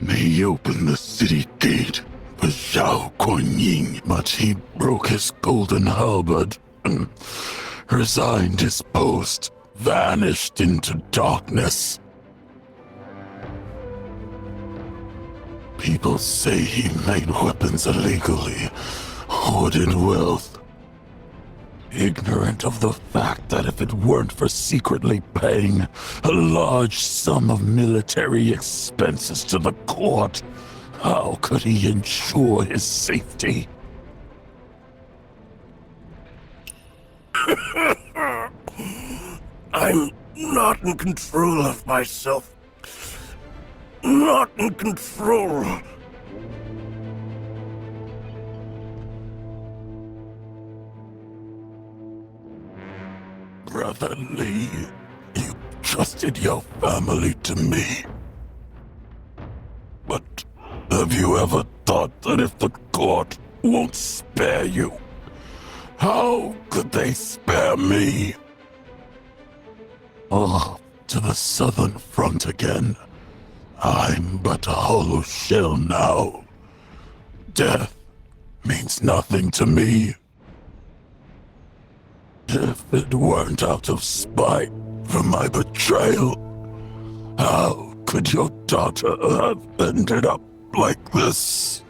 S6: He opened the city gate for Xiao Guanyin, but he broke his golden halberd and resigned his post, vanished into darkness. People say he made weapons illegally, hoarded wealth, ignorant of the fact that if it weren't for secretly paying a large sum of military expenses to the court, how could he ensure his safety? I'm not in control of myself. Not in control. Brother Lee, you trusted your family to me. But have you ever thought that if the court won't spare you, how could they spare me? Off to the southern front again. I'm but a hollow shell now. Death means nothing to me. If it weren't out of spite for my betrayal, how could your daughter have ended up like this?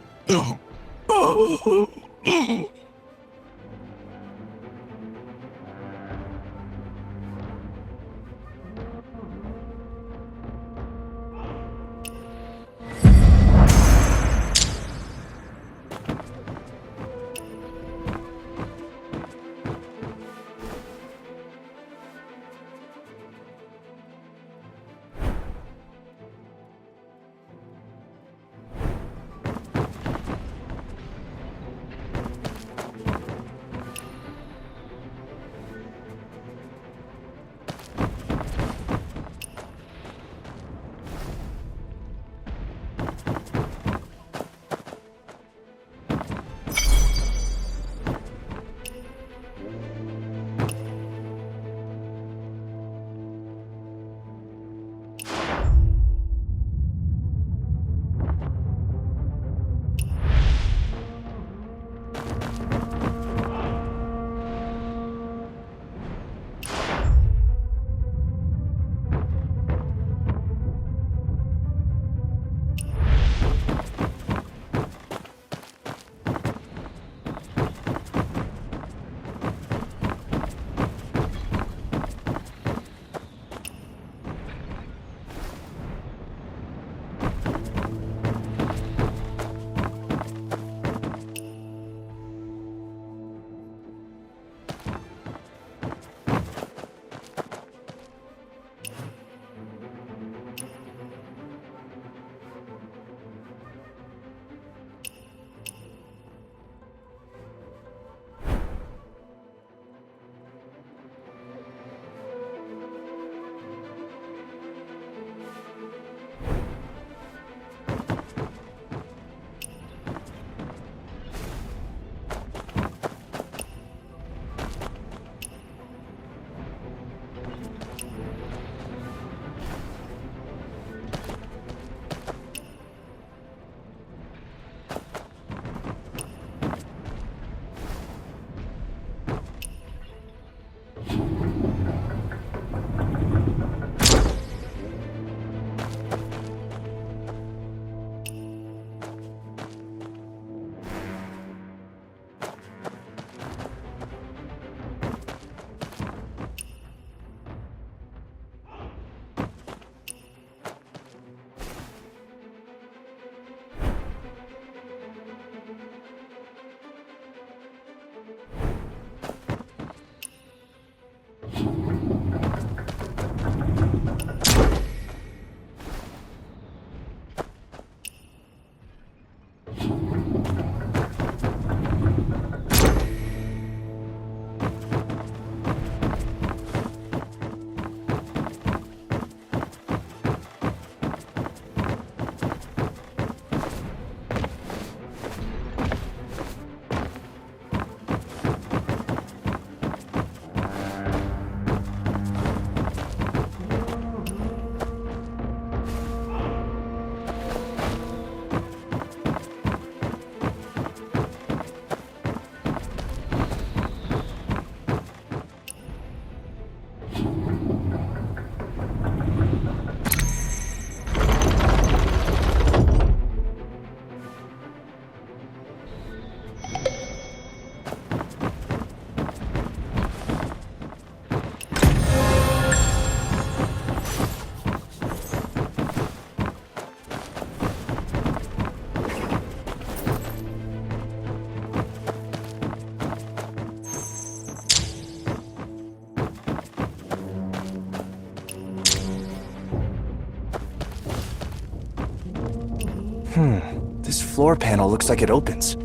S2: This floor panel looks like it opens.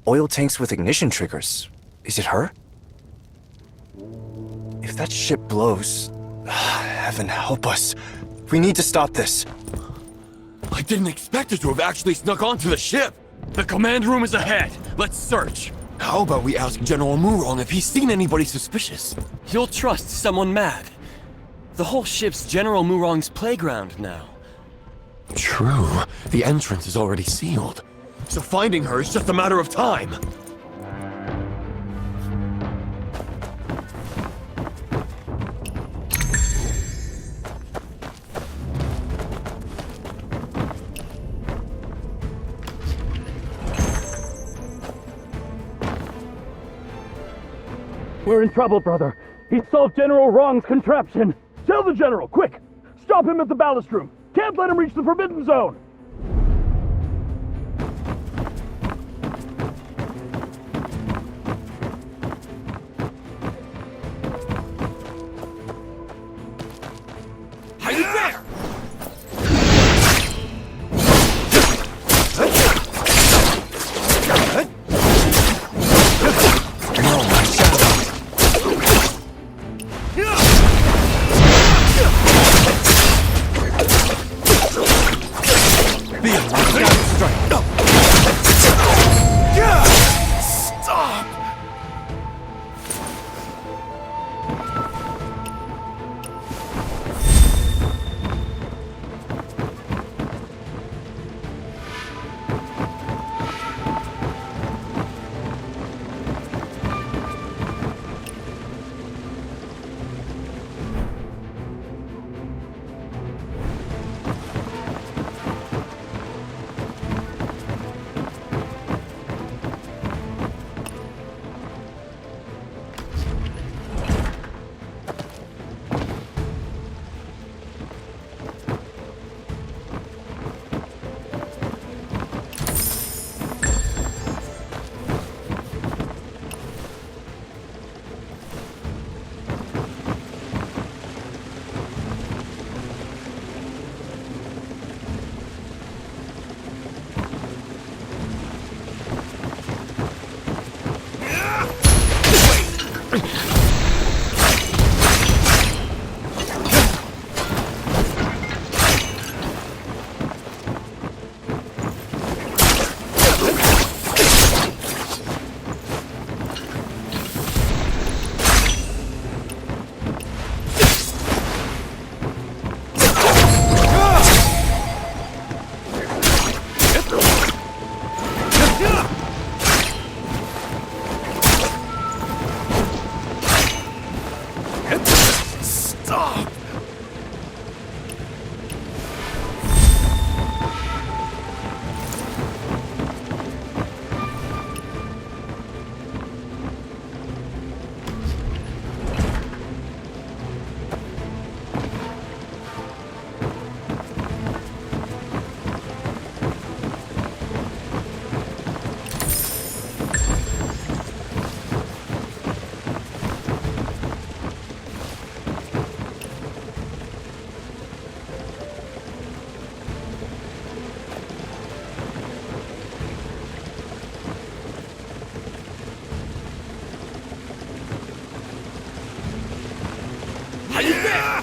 S2: Oil tanks with ignition triggers. Is it her? If that ship blows... Heaven help us. We need to stop this.
S15: I didn't expect her to have actually snuck onto the ship. The command room is ahead. Let's search.
S16: How about we ask General Murong if he's seen anybody suspicious? He'll trust someone mad. The whole ship's General Murong's playground now.
S15: True. The entrance is already sealed. So finding her is just a matter of time.
S12: We're in trouble, brother. He solved General Wrong's contraption. Tell the General, quick! Stop him at the ballast room. Can't let him reach the Forbidden Zone.
S15: Are you there?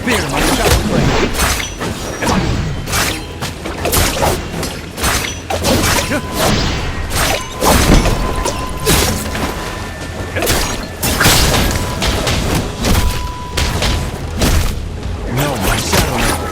S11: Fear my shadow blade.
S2: No, my shadow maker.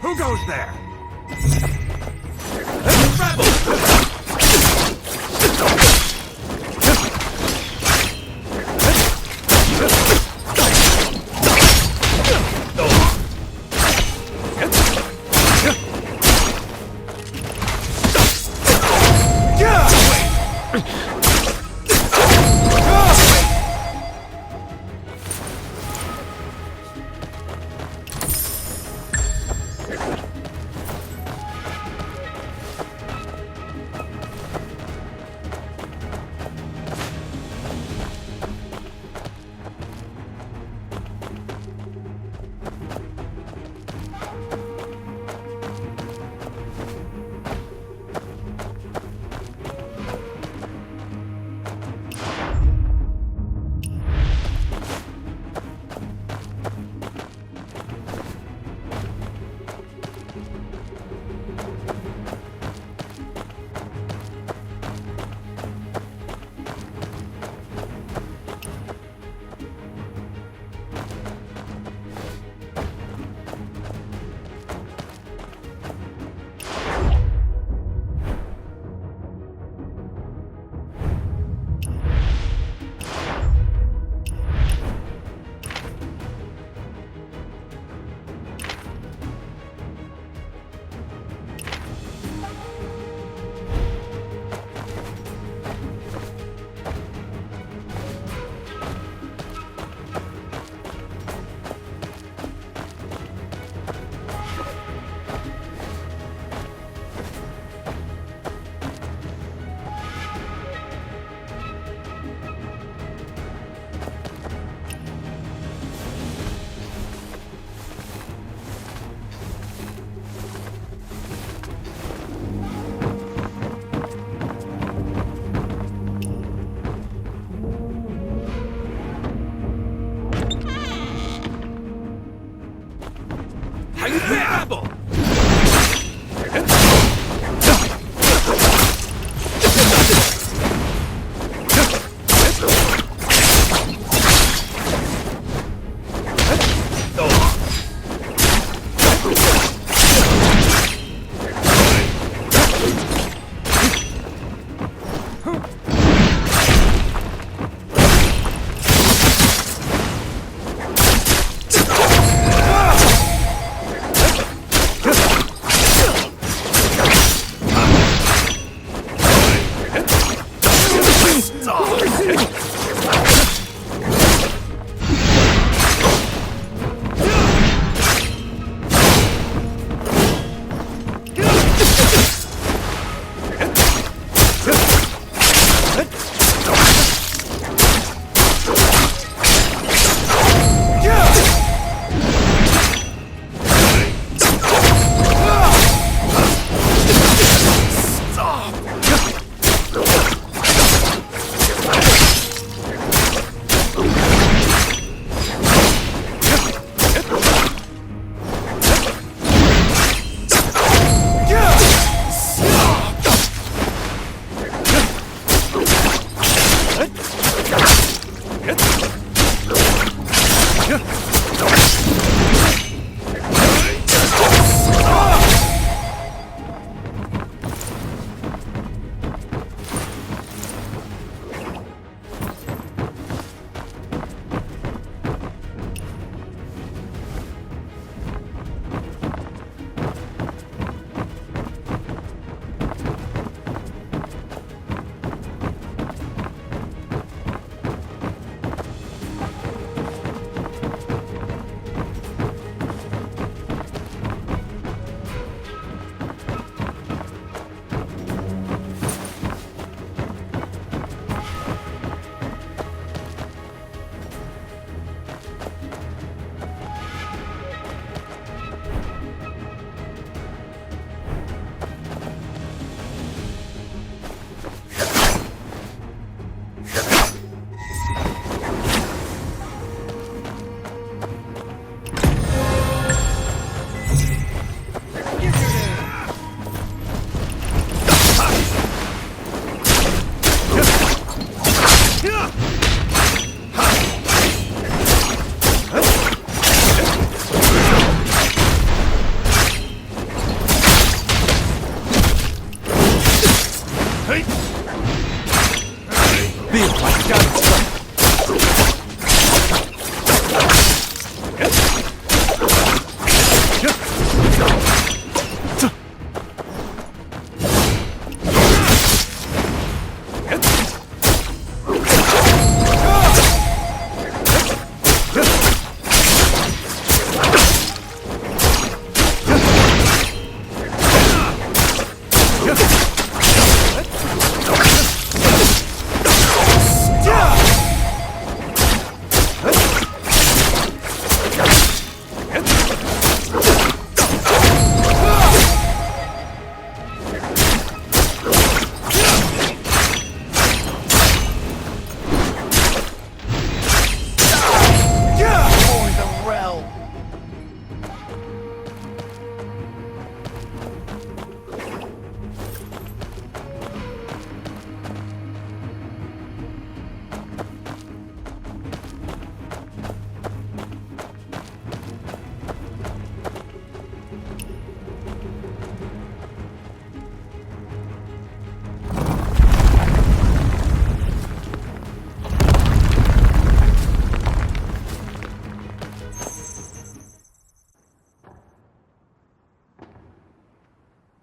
S9: Who goes there?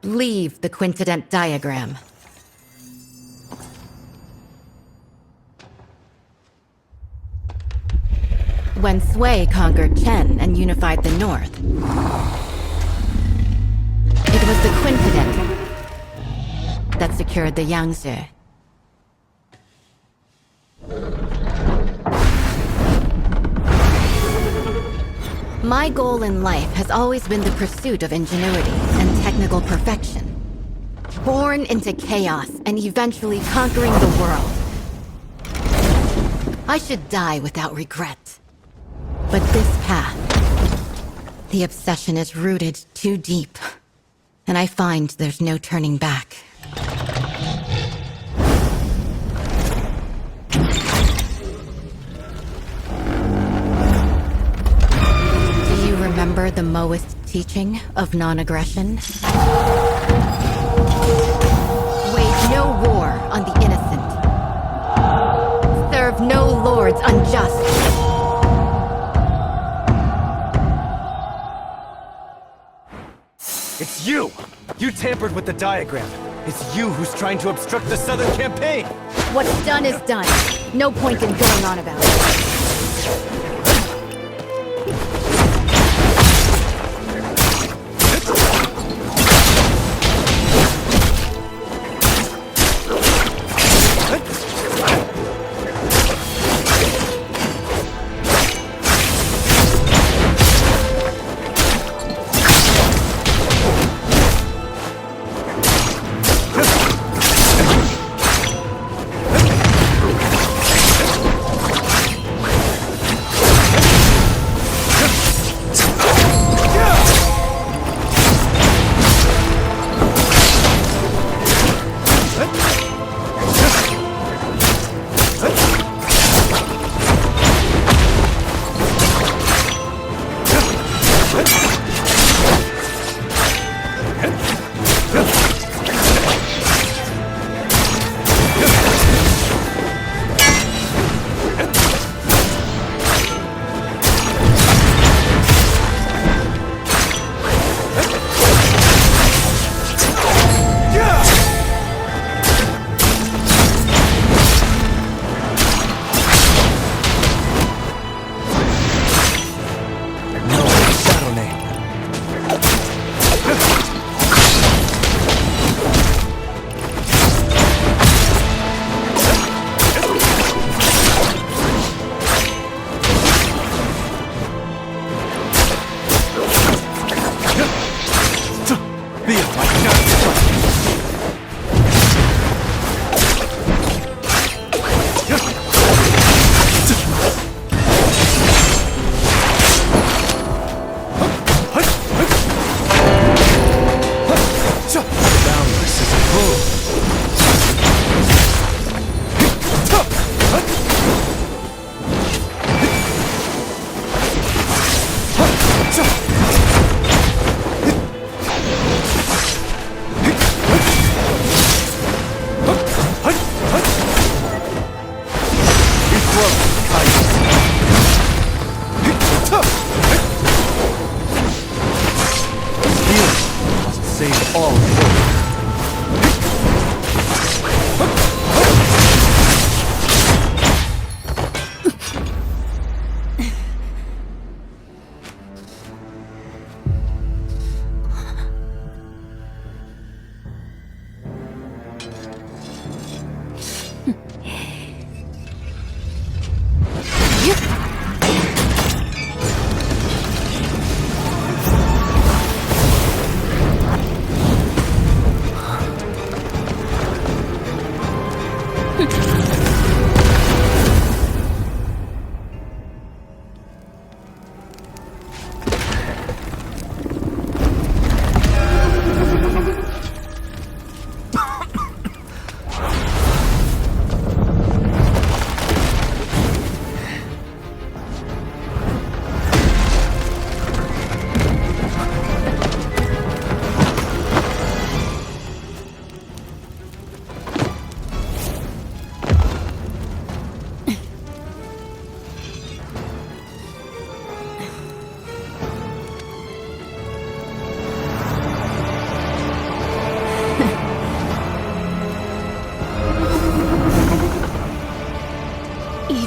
S8: Leave the quintident diagram. When Sui conquered Chen and unified the north, it was the quintident that secured the Yangtze. My goal in life has always been the pursuit of ingenuity and technical perfection. Born into chaos and eventually conquering the world. I should die without regret. But this path, the obsession is rooted too deep, and I find there's no turning back. Do you remember the Moist teaching of non-aggression? Wage no war on the innocent. Serve no lords unjust.
S2: It's you! You tampered with the diagram. It's you who's trying to obstruct the Southern campaign!
S8: What's done is done. No point in going on about it.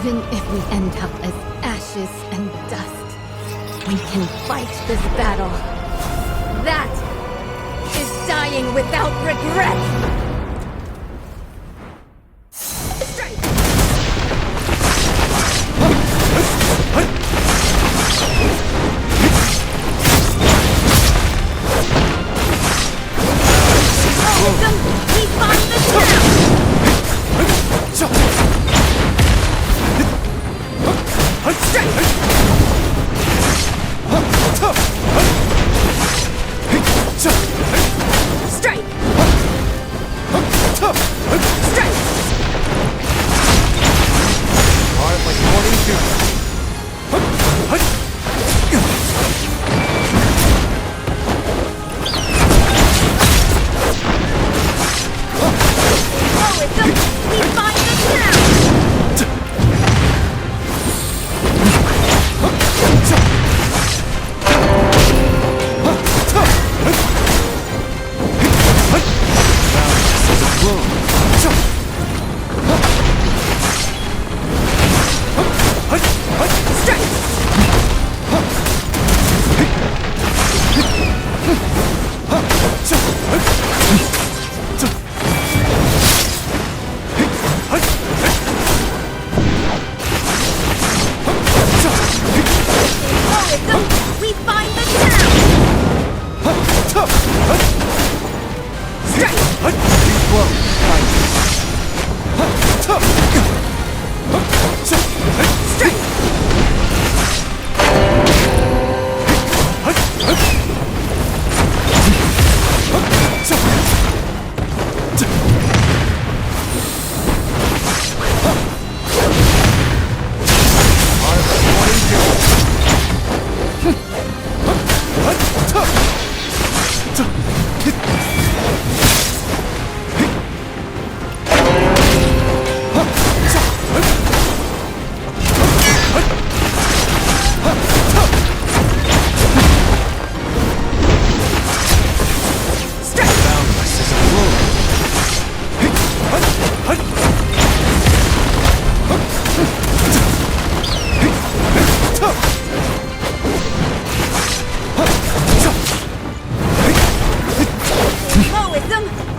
S8: Even if we end up as ashes and dust, we can fight this battle. That is dying without regret! We find the Strike!
S2: Hard like morning dew.
S8: We find the town! We find the town!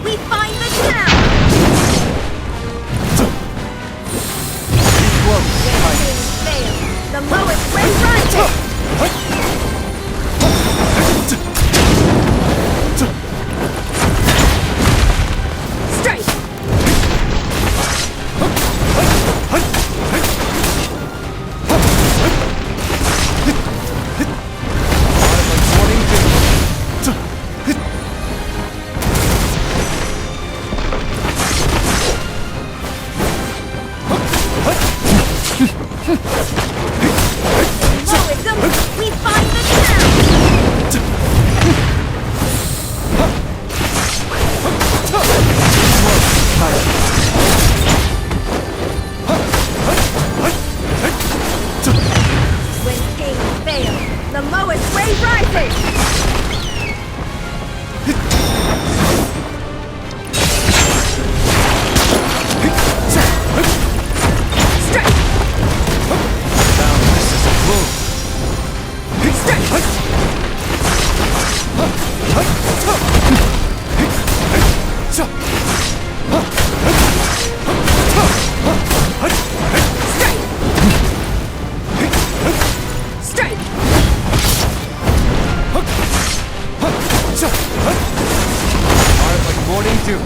S8: We find the town! When things fail, the lowest way rises! Strike! We find the town! When kings fail, the lowest way rises!
S2: Hard like morning dew.